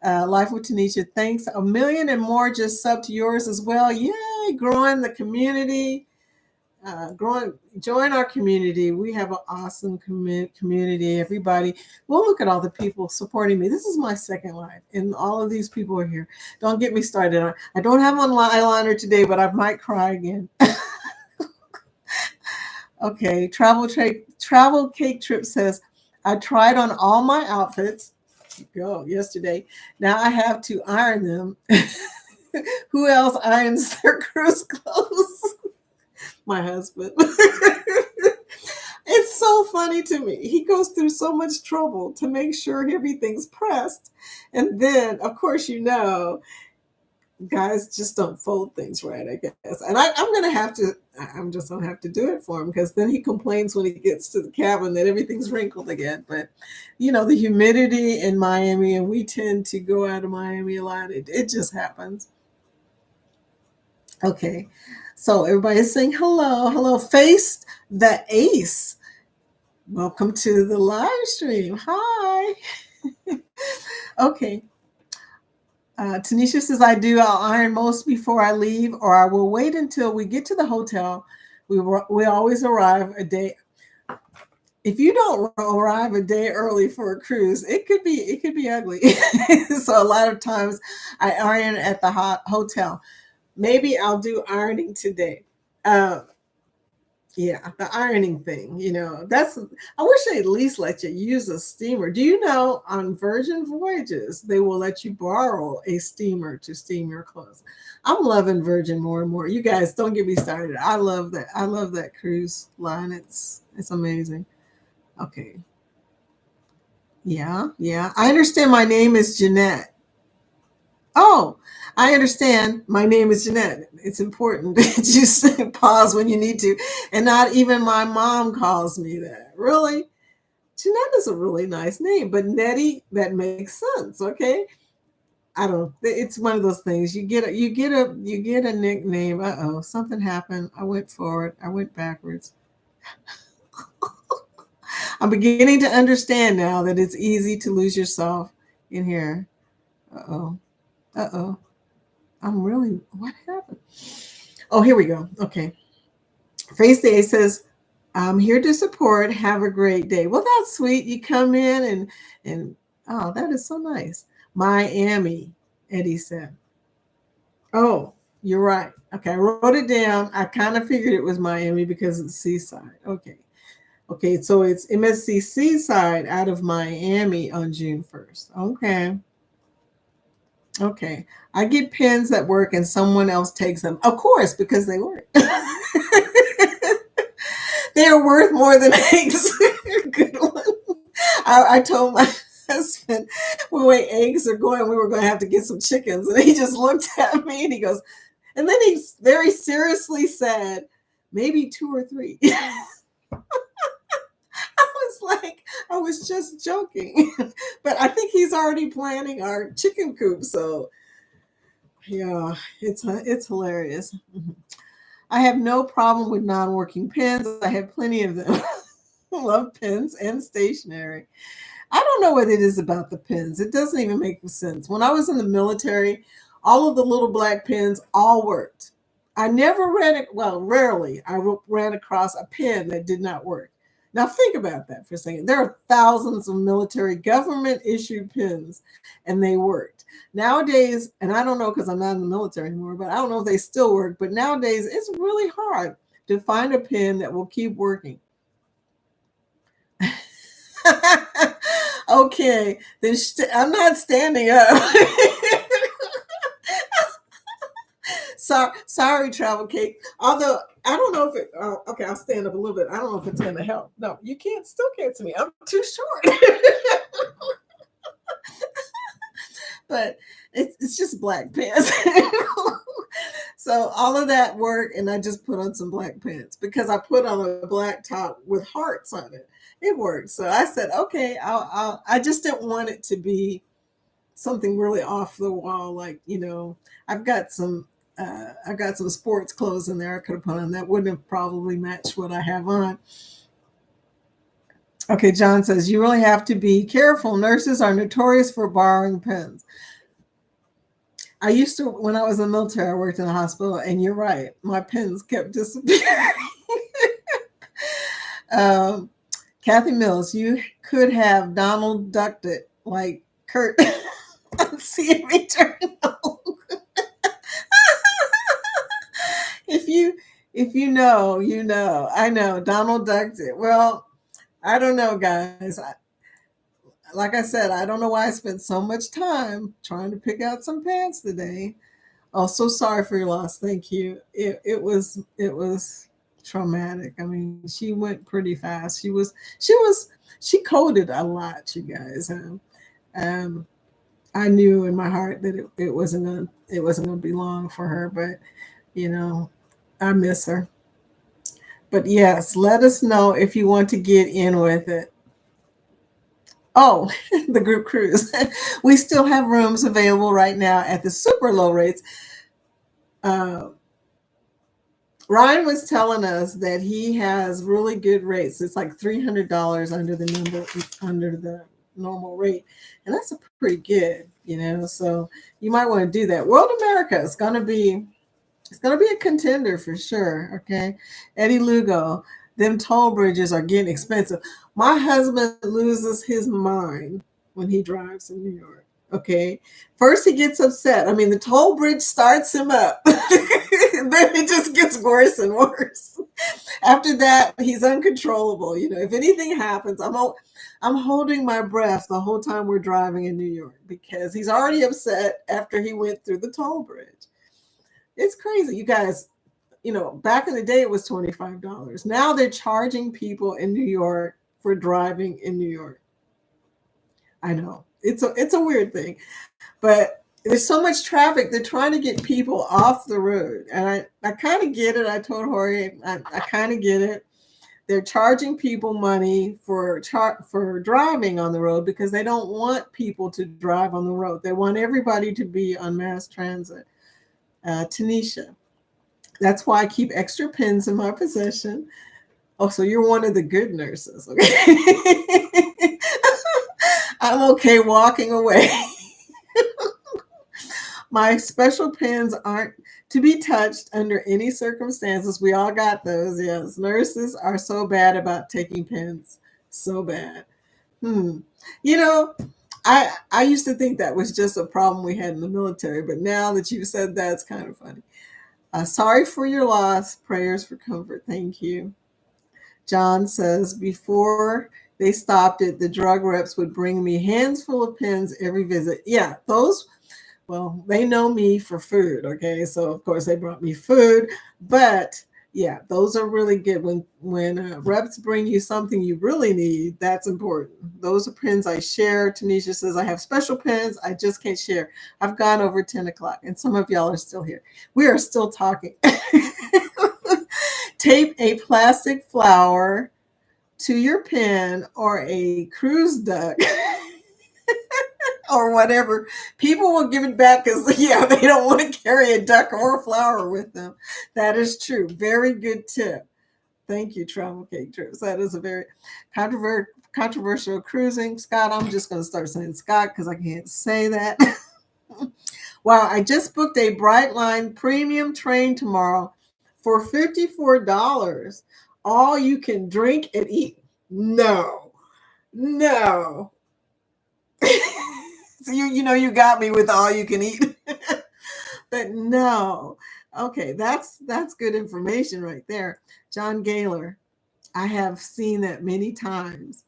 A: Life with Tanisha, thanks. 1 million and more just sub to yours as well. Yay, growing the community. Join our community. We have an awesome community. Everybody, well, look at all the people supporting me. This is my second live, and all of these people are here. Don't get me started. I don't have on eyeliner today, but I might cry again. Okay, travel cake trip says, I tried on all my outfits. Go yesterday. Now I have to iron them. Who else irons their cruise clothes? My husband. It's so funny to me. He goes through so much trouble to make sure everything's pressed. And then, of course, guys just don't fold things right, I guess. And I'm just gonna have to do it for him, because then he complains when he gets to the cabin that everything's wrinkled again. But the humidity in Miami, and we tend to go out of Miami a lot. It just happens. Okay. So everybody's saying hello. Hello, Face the Ace. Welcome to the live stream. Hi. Okay. Tanisha says, I'll iron most before I leave, or I will wait until we get to the hotel. We always arrive a day. If you don't arrive a day early for a cruise, it could be ugly. So a lot of times I iron at the hotel. Maybe I'll do ironing today. Yeah, the ironing thing, I wish they at least let you use a steamer. Do you know on Virgin Voyages, they will let you borrow a steamer to steam your clothes? I'm loving Virgin more and more. You guys, don't get me started. I love that. I love that cruise line. It's amazing. Okay. Yeah, yeah. I understand my name is Jeanette. Oh, I understand. My name is Jeanette. It's important that you pause when you need to. And not even my mom calls me that. Really? Jeanette is a really nice name, but Nettie, that makes sense. Okay. I don't know. It's one of those things. You get a nickname. Uh-oh, something happened. I went forward. I went backwards. I'm beginning to understand now that it's easy to lose yourself in here. Uh-oh. Uh-oh. What happened? Oh, here we go. Okay. Face Day says, I'm here to support. Have a great day. Well, that's sweet. You come in and oh, that is so nice. Miami, Eddie said. Oh, you're right. Okay, I wrote it down. I kind of figured it was Miami because it's seaside. Okay. Okay, so it's MSC Seaside out of Miami on June 1st. Okay. Okay. I get pins that work and someone else takes them. Of course, because they work. They're worth more than eggs. Good one. I told my husband, when eggs are going, we were going to have to get some chickens. And he just looked at me and he goes, and then he very seriously said, maybe 2 or 3. I was just joking. But I think he's already planning our chicken coop. So yeah, it's hilarious. I have no problem with non-working pens. I have plenty of them. Love pens and stationery. I don't know what it is about the pens. It doesn't even make sense. When I was in the military, all of the little black pens all worked. I never rarely I ran across a pen that did not work. Now think about that for a second. There are thousands of military government issued pens and they worked. Nowadays, and I don't know because I'm not in the military anymore, but I don't know if they still work, but nowadays it's really hard to find a pen that will keep working. Okay, then I'm not standing up. Sorry, Travel Cake. Although I don't know if it. Okay, I'll stand up a little bit. I don't know if it's going to help. No, you still can't see me. I'm too short. But it's just black pants. So all of that worked, and I just put on some black pants because I put on a black top with hearts on it. It worked. So I said, okay, I just didn't want it to be something really off the wall. Like, I've got some sports clothes in there I could have put on that wouldn't have probably matched what I have on. Okay, John says, you really have to be careful. Nurses are notorious for borrowing pens. I used to, when I was in the military, I worked in a hospital, and you're right, my pens kept disappearing. um, Kathy Mills, you could have Donald ducked it like Kurt on CME Journal. if you if you know, you know. I know Donald ducked it. Well, I don't know, guys. Like I said, I don't know why I spent so much time trying to pick out some pants today. Oh, so sorry for your loss. Thank you. It was traumatic. I mean, she went pretty fast. She coded a lot, you guys. Um, I knew in my heart that it wasn't gonna be long for her, but you know, I miss her. But yes, let us know if you want to get in with it. Oh, the group cruise. We still have rooms available right now at the super low rates. Uh, Ryan was telling us that he has really good rates. It's like $300 under the normal rate, and that's a pretty good. So you might want to do that. World America is gonna be a contender for sure. Okay, Eddie Lugo, them toll bridges are getting expensive. My husband loses his mind when he drives in New York. Okay, first he gets upset. I mean, the toll bridge starts him up. Then it just gets worse and worse. After that, he's uncontrollable. If anything happens, I'm holding my breath the whole time we're driving in New York because he's already upset after he went through the toll bridge. It's crazy, you guys. Back in the day it was $25. Now they're charging people in New York for driving in New York. I know it's a weird thing, but there's so much traffic. They're trying to get people off the road, and I kind of get it. I told Jorge, I kind of get it. They're charging people money for driving on the road because they don't want people to drive on the road. They want everybody to be on mass transit. Tanisha, that's why I keep extra pins in my possession. Oh, so you're one of the good nurses. Okay. I'm okay walking away. My special pins aren't to be touched under any circumstances. We all got those. Yes. Nurses are so bad about taking pins. So bad. Hmm. You know, I used to think that was just a problem we had in the military, but now that you said that, it's kind of funny. Sorry for your loss. Prayers for comfort. Thank you. John says, before they stopped it, the drug reps would bring me hands full of pins every visit. Yeah, well, they know me for food. Okay. So, of course, they brought me food. But yeah, those are really good. When reps bring you something you really need, that's important. Those are pins I share. Tanisha says, I have special pins. I just can't share. I've gone over 10 o'clock, and some of y'all are still here. We are still talking. Tape a plastic flower to your pin or a cruise duck or whatever. People will give it back because, yeah, they don't want to carry a duck or a flower with them. That is true. Very good tip. Thank you, Travel Cake Trips. That is a very controversial cruising. Scott, I'm just going to start saying Scott because I can't say that. Wow, I just booked a Brightline premium train tomorrow for $54. All you can drink and eat. No, no. So you got me with all you can eat. But no. Okay, that's good information right there. John Gaylor, I have seen that many times.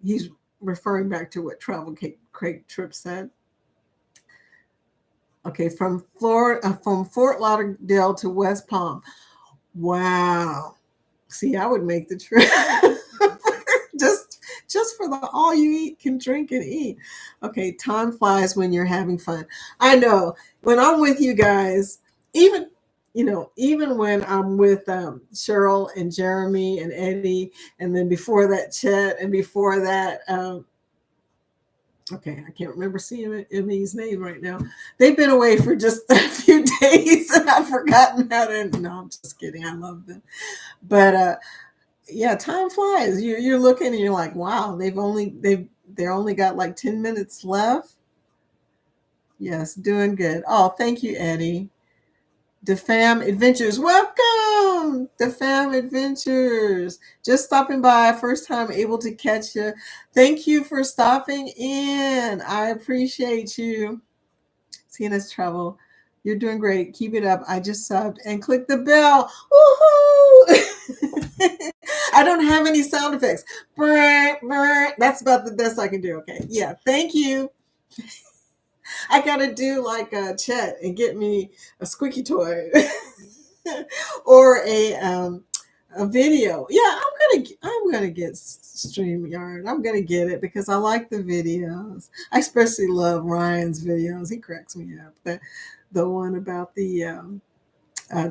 A: He's referring back to what Travel Craig Tripp said. Okay, from Florida, from Fort Lauderdale to West Palm. Wow. See, I would make the trip. just for the all you eat can drink and eat. Okay, time flies when you're having fun. I know. When I'm with you guys, even even when I'm with Cheryl and Jeremy and Eddie, and then before that Chet, and before that okay, I can't remember seeing Emmy's name right now. They've been away for just a few days and I've forgotten how to. No, I'm just kidding. I love them. But yeah, time flies. You're looking and you're like, wow, they're only got like 10 minutes left. Yes, doing good. Oh, thank you, Eddie. DeFam Adventures, welcome. DeFam Adventures, just stopping by. First time able to catch you. Thank you for stopping in. I appreciate you. Seeing us travel. You're doing great. Keep it up. I just subbed and click the bell. Woohoo! I don't have any sound effects. That's about the best I can do. Okay. Yeah. Thank you. I gotta do like a Chet and get me a squeaky toy or a video. Yeah, I'm gonna get StreamYard. I'm gonna get it because I like the videos. I especially love Ryan's videos. He cracks me up. The one about the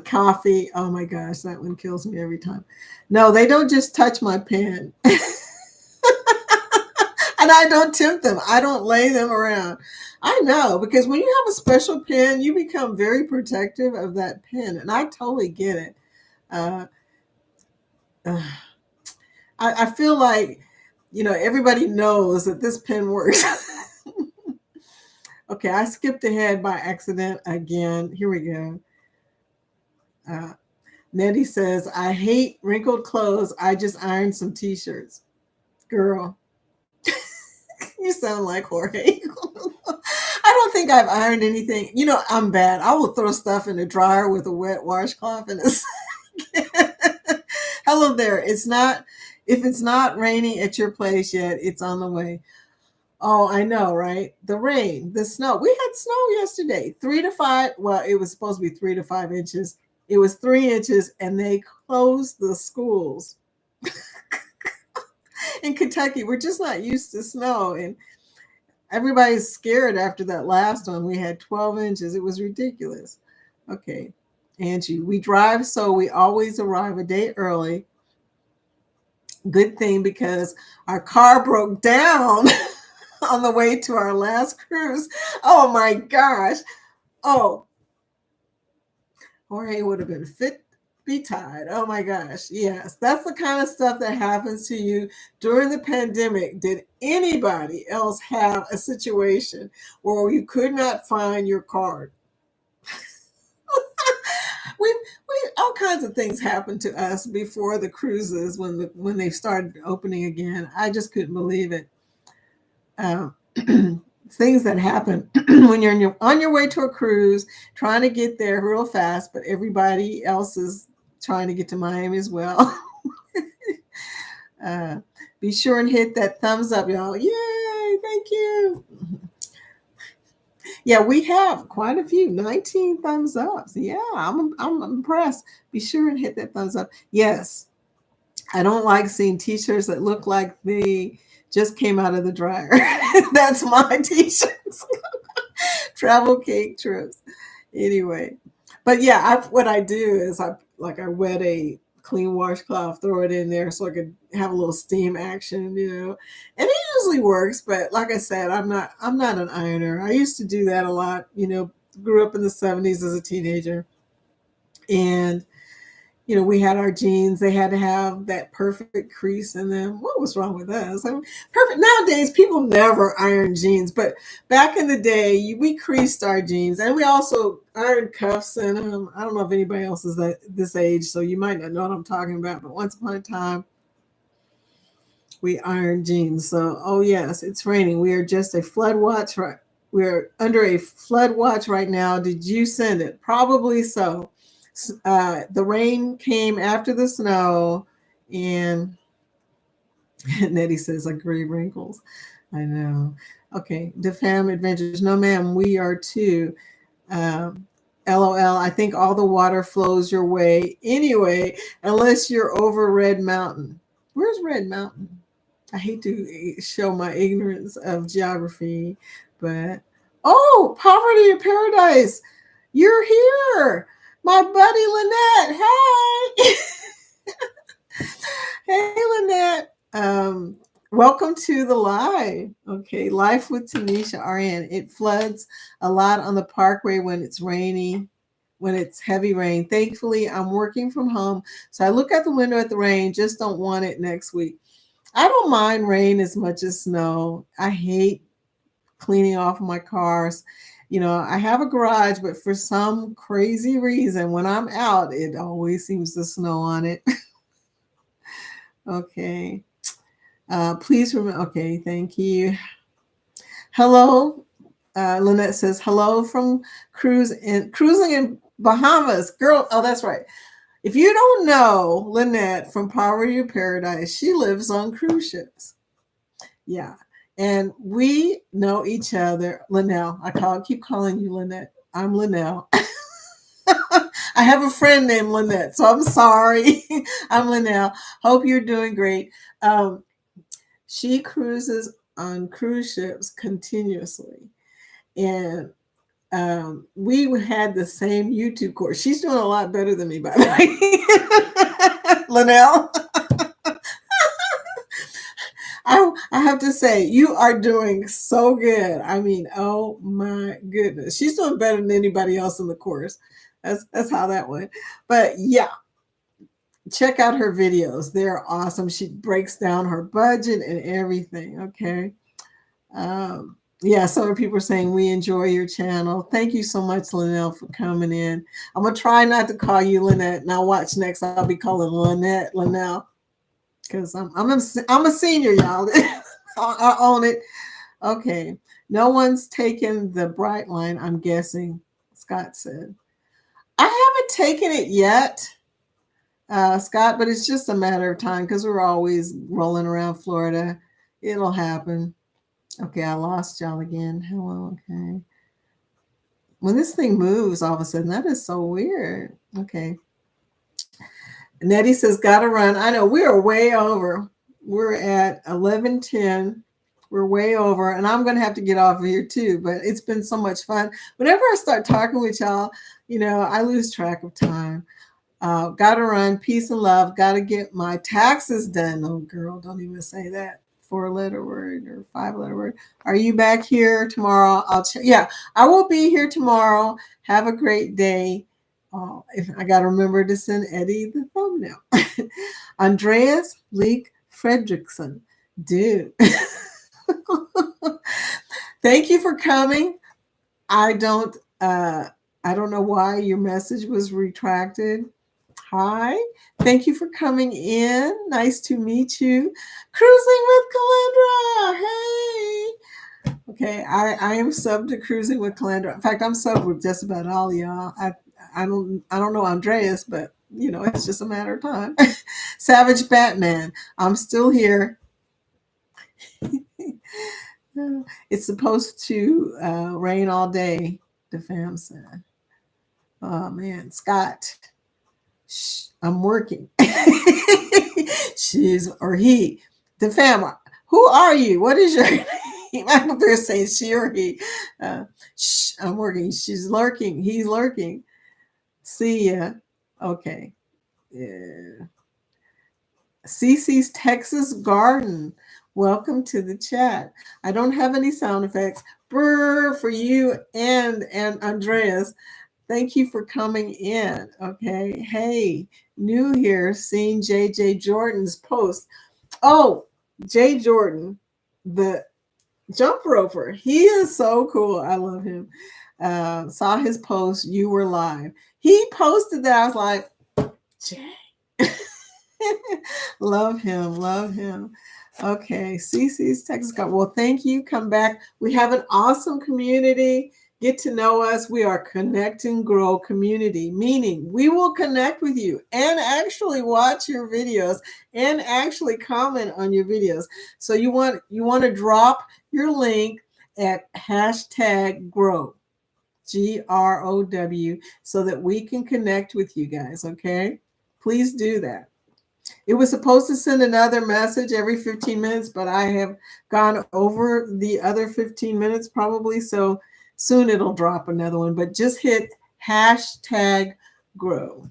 A: coffee. Oh my gosh, that one kills me every time. No, they don't just touch my pen. And I don't tempt them. I don't lay them around. I know because when you have a special pen, you become very protective of that pen, and I totally get it. Uh, uh, I feel like everybody knows that this pen works. Okay, I skipped ahead by accident again. Here we go. Uh, Nettie says, "I hate wrinkled clothes. I just ironed some t-shirts." Girl, you sound like Jorge. I don't think I've ironed anything. I'm bad. I will throw stuff in the dryer with a wet washcloth in a second. Hello there. If it's not raining at your place yet, it's on the way. Oh, I know, right? The rain, the snow. We had snow yesterday, 3 to 5. Well, it was supposed to be 3 to 5 inches. It was 3 inches, and they closed the schools in Kentucky. We're just not used to snow, and everybody's scared after that last one. We had 12 inches. It was ridiculous. Okay, Angie, we drive so we always arrive a day early. Good thing because our car broke down on the way to our last cruise. Oh my gosh. Oh, Jorge would have been fit be tied. Oh my gosh. Yes, that's the kind of stuff that happens to you during the pandemic. Did anybody else have a situation where you could not find your card? we all kinds of things happened to us before the cruises when they started opening again. I just couldn't believe it. Um, things that happen when you're on your way to a cruise, trying to get there real fast, but everybody else is trying to get to Miami as well. uh, be sure and hit that thumbs up, y'all. Yay! Thank you. Yeah, we have quite a few 19 thumbs ups. Yeah, I'm impressed. Be sure and hit that thumbs up. Yes, I don't like seeing t-shirts that look like they just came out of the dryer. That's my t-shirts. Travel cake trips. Anyway, but yeah, what I do is I wet a clean washcloth, throw it in there so I could have a little steam action, and it usually works. But like I said, I'm not an ironer. I used to do that a lot. Grew up in the '70s as a teenager, and we had our jeans. They had to have that perfect crease in them. What was wrong with us? I mean, perfect. Nowadays, people never iron jeans, but back in the day, we creased our jeans, and we also ironed cuffs in them. I don't know if anybody else is this age, so you might not know what I'm talking about. But once upon a time, we ironed jeans. So, oh yes, it's raining. We are just a flood watch. Right, we're under a flood watch right now. Did you send it? Probably so. The rain came after the snow, and Nettie says, "Agree, wrinkles." I know. Okay, DeFam Adventures. No, ma'am, we are too. LOL. I think all the water flows your way anyway, unless you're over Red Mountain. Where's Red Mountain? I hate to show my ignorance of geography, but oh, Poverty in Paradise, you're here, my buddy Lynette. Hey, hey, Lynette. Welcome to the live. Okay, Life with Tanisha RN. It floods a lot on the parkway when it's rainy, when it's heavy rain. Thankfully, I'm working from home, so I look out the window at the rain. Just don't want it next week. I don't mind rain as much as snow. I hate cleaning off my cars. I have a garage, but for some crazy reason, when I'm out, it always seems to snow on it. Okay. Please remember. Okay, thank you. Hello. Lynette says, hello from cruising in Bahamas. Girl, oh, that's right. If you don't know Lynette from Poverty of Paradise, she lives on cruise ships. Yeah. And we know each other. Linnell, keep calling you Lynette. I'm Linnell. I have a friend named Lynette, so I'm sorry. I'm Linnell. Hope you're doing great. She cruises on cruise ships continuously. And we had the same YouTube course. She's doing a lot better than me, by the way. Linnell. I have to say, you are doing so good. I mean, oh my goodness. She's doing better than anybody else in the course. That's how that went. But yeah, check out her videos. They're awesome. She breaks down her budget and everything. Okay. Yeah, some people are saying we enjoy your channel. Thank you so much, Linnell, for coming in. I'm gonna try not to call you Lynette. Now watch next. I'll be calling Lynette Linnell because I'm a senior, y'all. I own it. Okay. No one's taken the bright line, I'm guessing, Scott said. I haven't taken it yet, Scott, but it's just a matter of time because we're always rolling around Florida. It'll happen. Okay, I lost y'all again. Hello, okay. When this thing moves all of a sudden, that is so weird. Okay. Nettie says, gotta run. I know we are way over. We're at 11:10. We're way over, and I'm going to have to get off of here too, but it's been so much fun. Whenever I start talking with y'all, I lose track of time. Gotta run. Peace and love. Gotta get my taxes done. Oh, girl, don't even say that. 4-letter word or 5-letter word. Are you back here tomorrow? Yeah, I will be here tomorrow. Have a great day. If I got to remember to send Eddie the thumbnail. Andreas Leek Fredrickson. Dude. Thank you for coming. I don't know why your message was retracted. Hi. Thank you for coming in. Nice to meet you. Cruising with Calandra. Hey. Okay, I am subbed to Cruising with Calandra. In fact, I'm subbed with just about all y'all. I don't know Andreas, but it's just a matter of time. Savage Batman. I'm still here. It's supposed to rain all day, the fam said. Oh man, Scott. Shh, I'm working. She's or he. The fam. Who are you? What is your name? I'm up there saying she or he. Shh, I'm working. She's lurking. He's lurking. See ya. Okay. Yeah. Cece's Texas Garden. Welcome to the chat. I don't have any sound effects. Brr for you and Andreas. Thank you for coming in. Okay. Hey, new here, seeing JJ Jordan's post. Oh, Jay Jordan, the jump roper. He is so cool. I love him. Saw his post. You were live. He posted that. I was like, Jay. Love him. Love him. Okay. CC's Texas Garden. Well, thank you. Come back. We have an awesome community. Get to know us. We are Connect and Grow community, meaning we will connect with you and actually watch your videos and actually comment on your videos. So you want to drop your link at #grow, GROW, so that we can connect with you guys. Okay, please do that. It was supposed to send another message every 15 minutes, but I have gone over the other 15 minutes probably. So soon it'll drop another one, but just hit #grow.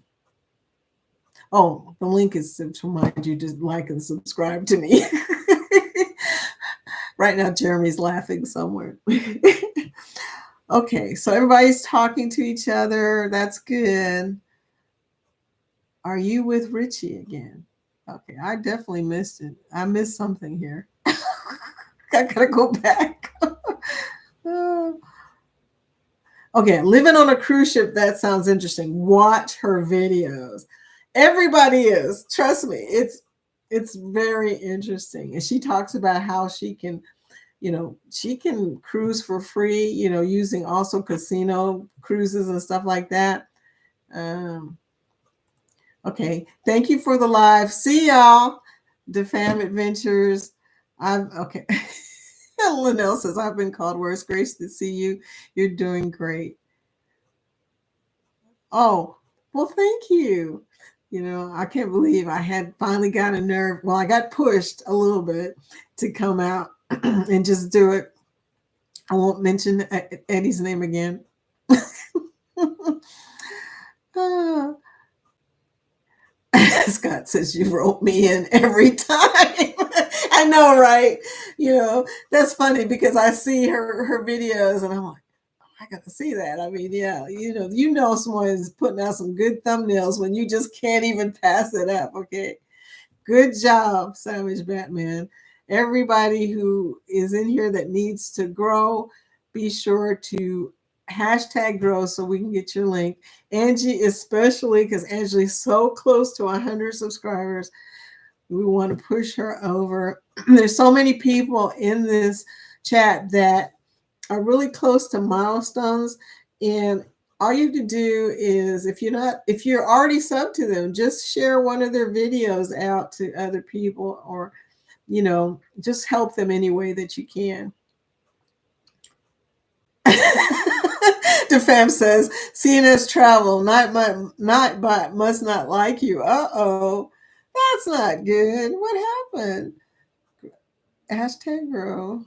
A: Oh, the link is to remind you to like and subscribe to me. Right now, Jeremy's laughing somewhere. Okay, so everybody's talking to each other. That's good. Are you with Richie again? Okay, I definitely missed it. I missed something here. I gotta go back. Okay, living on a cruise ship, that sounds interesting. Watch her videos. Everybody is. Trust me. It's very interesting. And she talks about how she can, she can cruise for free, using also casino cruises and stuff like that. Um, okay. Thank you for the live. See y'all. DeFam Adventures. Okay. Linnell says, I've been called worse. Grace to see you. You're doing great. Oh, well, thank you. I can't believe I had finally got a nerve. Well, I got pushed a little bit to come out and just do it. I won't mention Eddie's name again. Scott says you wrote me in every time. I know, right? That's funny because I see her videos and I'm like, I got to see that. I mean, yeah, someone is putting out some good thumbnails when you just can't even pass it up. Okay. Good job, Savage Batman. Everybody who is in here that needs to grow, be sure to hashtag grow so we can get your link. Angie, especially because Angie's so close to 100 subscribers. We want to push her over. There's so many people in this chat that are really close to milestones, and all you have to do is, if you're already subbed to them, just share one of their videos out to other people, or just help them any way that you can. DeFam says CNS travel Nightbot must not like you. Uh-oh, that's not good. What happened? Hashtag grow.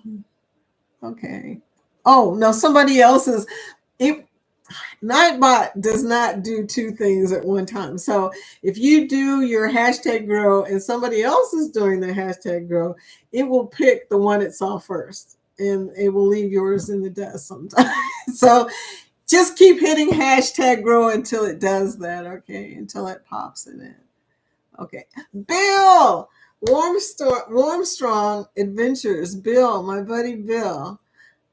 A: Okay. Oh no, somebody else's. Nightbot does not do two things at one time. So if you do your hashtag grow and somebody else is doing the hashtag grow, it will pick the one it saw first and it will leave yours in the dust sometimes. So just keep hitting hashtag grow until it does that. Okay. Until it pops it in. Okay. Bill, Warmstrong Adventures. Bill, my buddy Bill.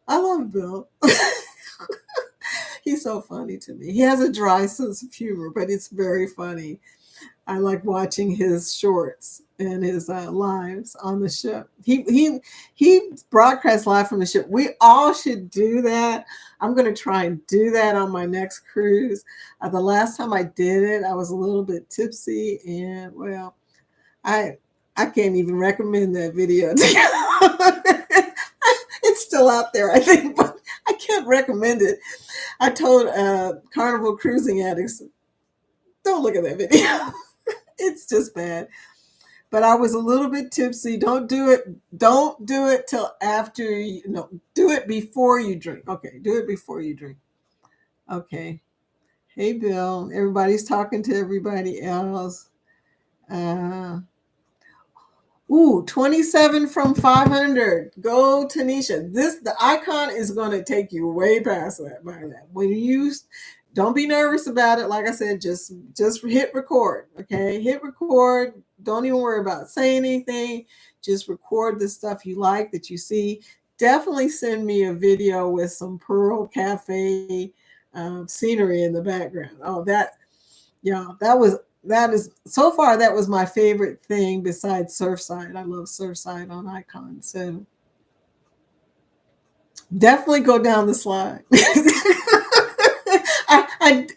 A: I love Bill. He's so funny to me. He has a dry sense of humor, but it's very funny. I like watching his shorts and his lives on the ship. He broadcasts live from the ship. We all should do that. I'm going to try and do that on my next cruise. The last time I did it, I was a little bit tipsy, and well, I can't even recommend that video. It's still out there, I think, but I can't recommend it. I told Carnival Cruising Addicts, don't look at that video. It's just bad. But I was a little bit tipsy. Don't do it. Don't do it till after you. No, do it before you drink. Okay, do it before you drink. Okay. Hey, Bill. Everybody's talking to everybody else. 27 from 500. Go, Tanisha. The icon is going to take you way past that by that. When you don't be nervous about it. Like I said, just hit record. Okay, hit record. Don't even worry about saying anything. Just record the stuff you like that you see. Definitely send me a video with some Pearl Cafe scenery in the background. Oh, that is so far that was my favorite thing besides Surfside. I love Surfside on Icon. So definitely go down the slide.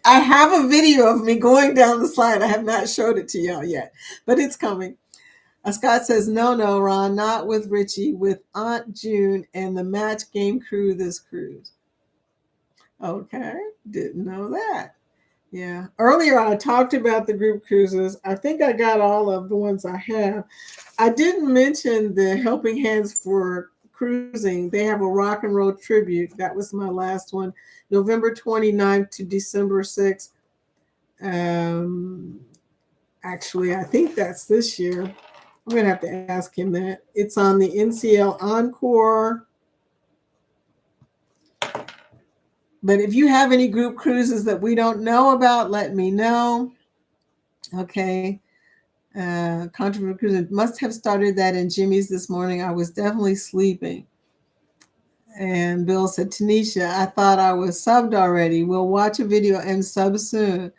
A: I have a video of me going down the slide. I have not showed it to y'all yet, but it's coming. Scott says, no, Ron, not with Richie, with Aunt June and the Match Game crew this cruise. Okay, didn't know that. Yeah. Earlier, I talked about the group cruises. I think I got all of the ones I have. I didn't mention the Helping Hands for Cruising. They have a rock and roll tribute. That was my last one, November 29th to December 6th. Actually, I think that's this year. I'm going to have to ask him that. It's on the NCL Encore. But if you have any group cruises that we don't know about, let me know. Okay. Controversial cruising must have started that in Jimmy's this morning. I was definitely sleeping. And Bill said, Tanisha, I thought I was subbed already. We'll watch a video and sub soon.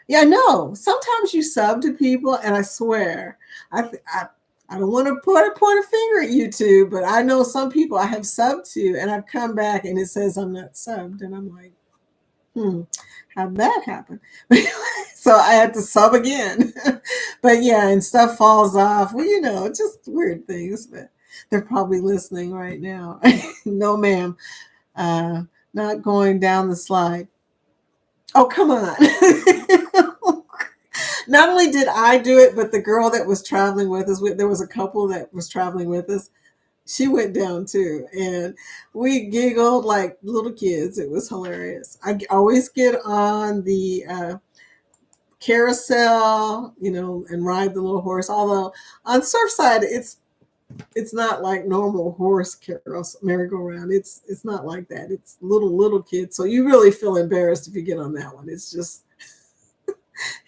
A: Yeah, no. Sometimes you sub to people, and I swear, I don't want to point a finger at YouTube, but I know some people I have subbed to, and I've come back and it says I'm not subbed, and I'm like, how'd that happen? So I had to sub again. But yeah, and stuff falls off. Well, just weird things, but they're probably listening right now. No, ma'am. Not going down the slide. Oh, come on. Not only did I do it, but the girl that was traveling with us, there was a couple that was traveling with us. She went down too. And we giggled like little kids. It was hilarious. I always get on the carousel, and ride the little horse. Although on Surfside, it's not like normal horse carousel merry-go-round. It's not like that. It's little kids. So you really feel embarrassed if you get on that one. It's just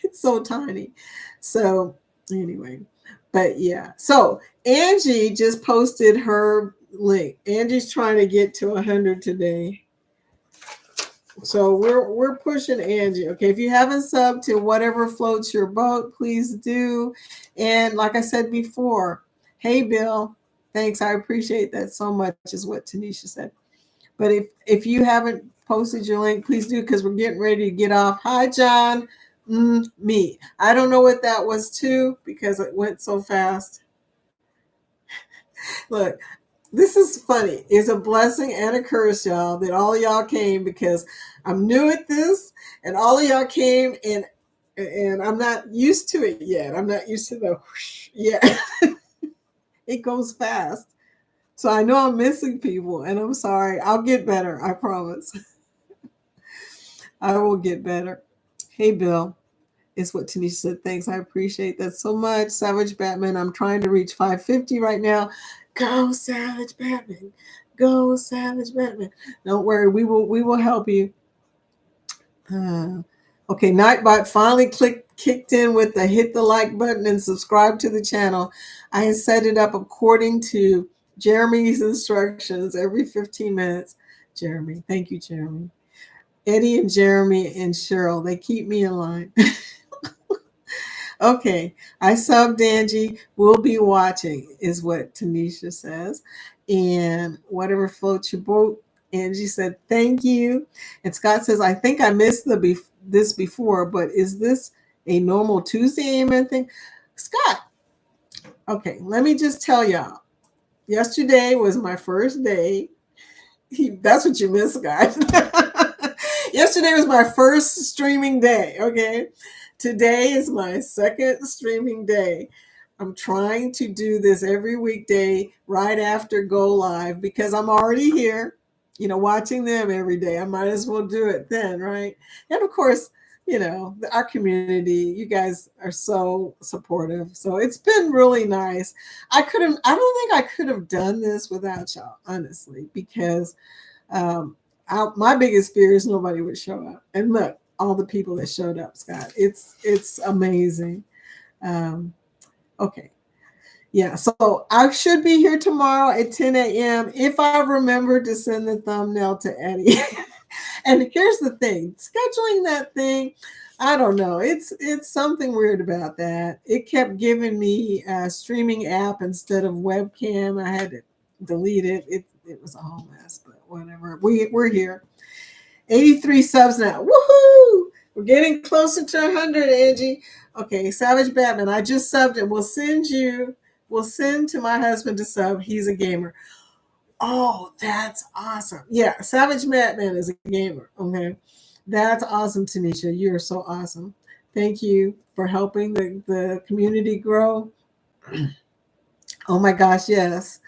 A: it's so tiny. So anyway, but yeah. So Angie just posted her link. Angie's trying to get to 100 today. So we're pushing Angie. Okay, if you haven't subbed to whatever floats your boat, please do. And like I said before, hey Bill, thanks. I appreciate that so much, is what Tanisha said. But if you haven't posted your link, please do, because we're getting ready to get off. Hi, John. Me. I don't know what that was too, because it went so fast. Look, this is funny. It's a blessing and a curse, y'all, that all of y'all came, because I'm new at this, and all of y'all came, and I'm not used to it yet. I'm not used to the whoosh yet. It goes fast. So I know I'm missing people, and I'm sorry. I'll get better. I promise. I will get better. Hey, Bill. Is what Tanisha said. Thanks. I appreciate that so much. Savage Batman. I'm trying to reach 550 right now. Go, Savage Batman. Go, Savage Batman. Don't worry. We will help you. Okay, Nightbot finally kicked in with the hit the like button and subscribe to the channel. I set it up according to Jeremy's instructions every 15 minutes. Jeremy. Thank you, Jeremy. Eddie and Jeremy and Cheryl, they keep me in line. Okay, I subbed Angie. We'll be watching, is what Tanisha says. And whatever floats your boat, Angie said, thank you. And Scott says, I think I missed this before, but is this a normal Tuesday Amen thing? Scott, okay, let me just tell y'all. Yesterday was my first day. That's what you missed, guys. Yesterday was my first streaming day, okay? Today is my second streaming day. I'm trying to do this every weekday right after go live, because I'm already here, watching them every day. I might as well do it then, right? And of course, our community, you guys are so supportive. So it's been really nice. I don't think I could have done this without y'all, honestly, because my biggest fear is nobody would show up. And look, all the people that showed up, Scott. It's amazing. Okay. Yeah, so I should be here tomorrow at 10 a.m. if I remember to send the thumbnail to Eddie. And here's the thing, scheduling that thing, I don't know. It's something weird about that. It kept giving me a streaming app instead of webcam. I had to delete it. It was a whole mess, but whatever. We're here. 83 subs now. Woohoo! We're getting closer to 100, Angie. Okay, Savage Batman, I just subbed, and we'll send to my husband to sub. He's a gamer. Oh, that's awesome. Yeah, Savage Batman is a gamer. Okay. That's awesome, Tanisha. You're so awesome. Thank you for helping the community grow. Oh my gosh, yes.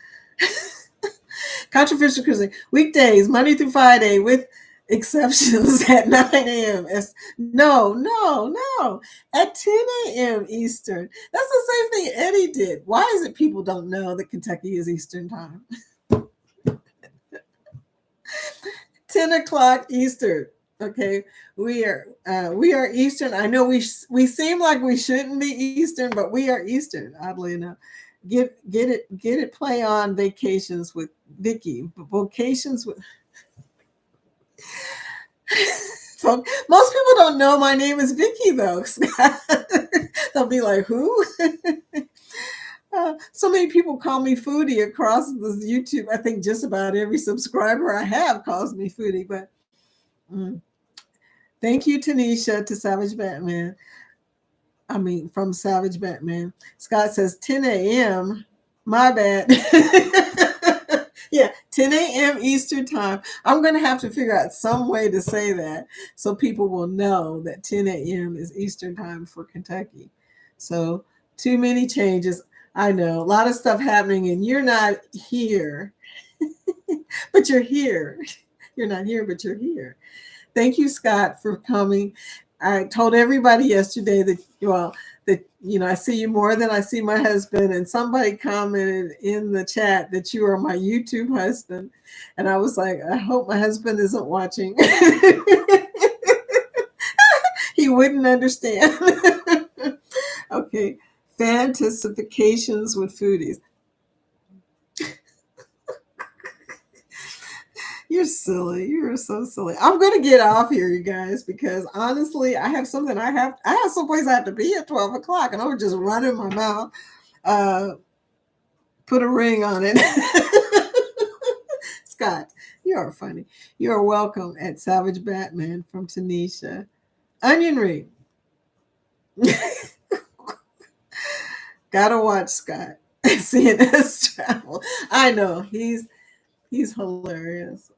A: Controversial Cruising. Weekdays, Monday through Friday, with exceptions, at 9 a.m. No. At 10 a.m. Eastern. That's the same thing Eddie did. Why is it people don't know that Kentucky is Eastern time? 10 o'clock Eastern. Okay, we are Eastern. I know we seem like we shouldn't be Eastern, but we are Eastern, oddly enough. Get it play on Vacations with Vicky. Vocations with most people don't know my name is Vicky though. Scott. They'll be like, who? So many people call me foodie across this YouTube. I think just about every subscriber I have calls me foodie. But thank you, Tanisha, to Savage Batman. I mean, from Savage Batman. Scott says 10 a.m. My bad. Yeah, 10 a.m. Eastern time. I'm going to have to figure out some way to say that so people will know that 10 a.m. is Eastern time for Kentucky. So, too many changes. I know a lot of stuff happening, and you're not here, but you're here. You're not here, but you're here. Thank you, Scott, for coming. I told everybody yesterday that, well, that, I see you more than I see my husband. And somebody commented in the chat that you are my YouTube husband. And I was like, I hope my husband isn't watching. He wouldn't understand. Okay. Fantasifications with foodies. You're silly. You're so silly. I'm gonna get off here, you guys, because honestly, I have some place I have to be at 12 o'clock, and I'm just running my mouth. Put a ring on it. Scott, you are funny. You are welcome at Savage Batman from Tanisha. Onion ring. Gotta watch Scott. CNS Travel. I know he's hilarious.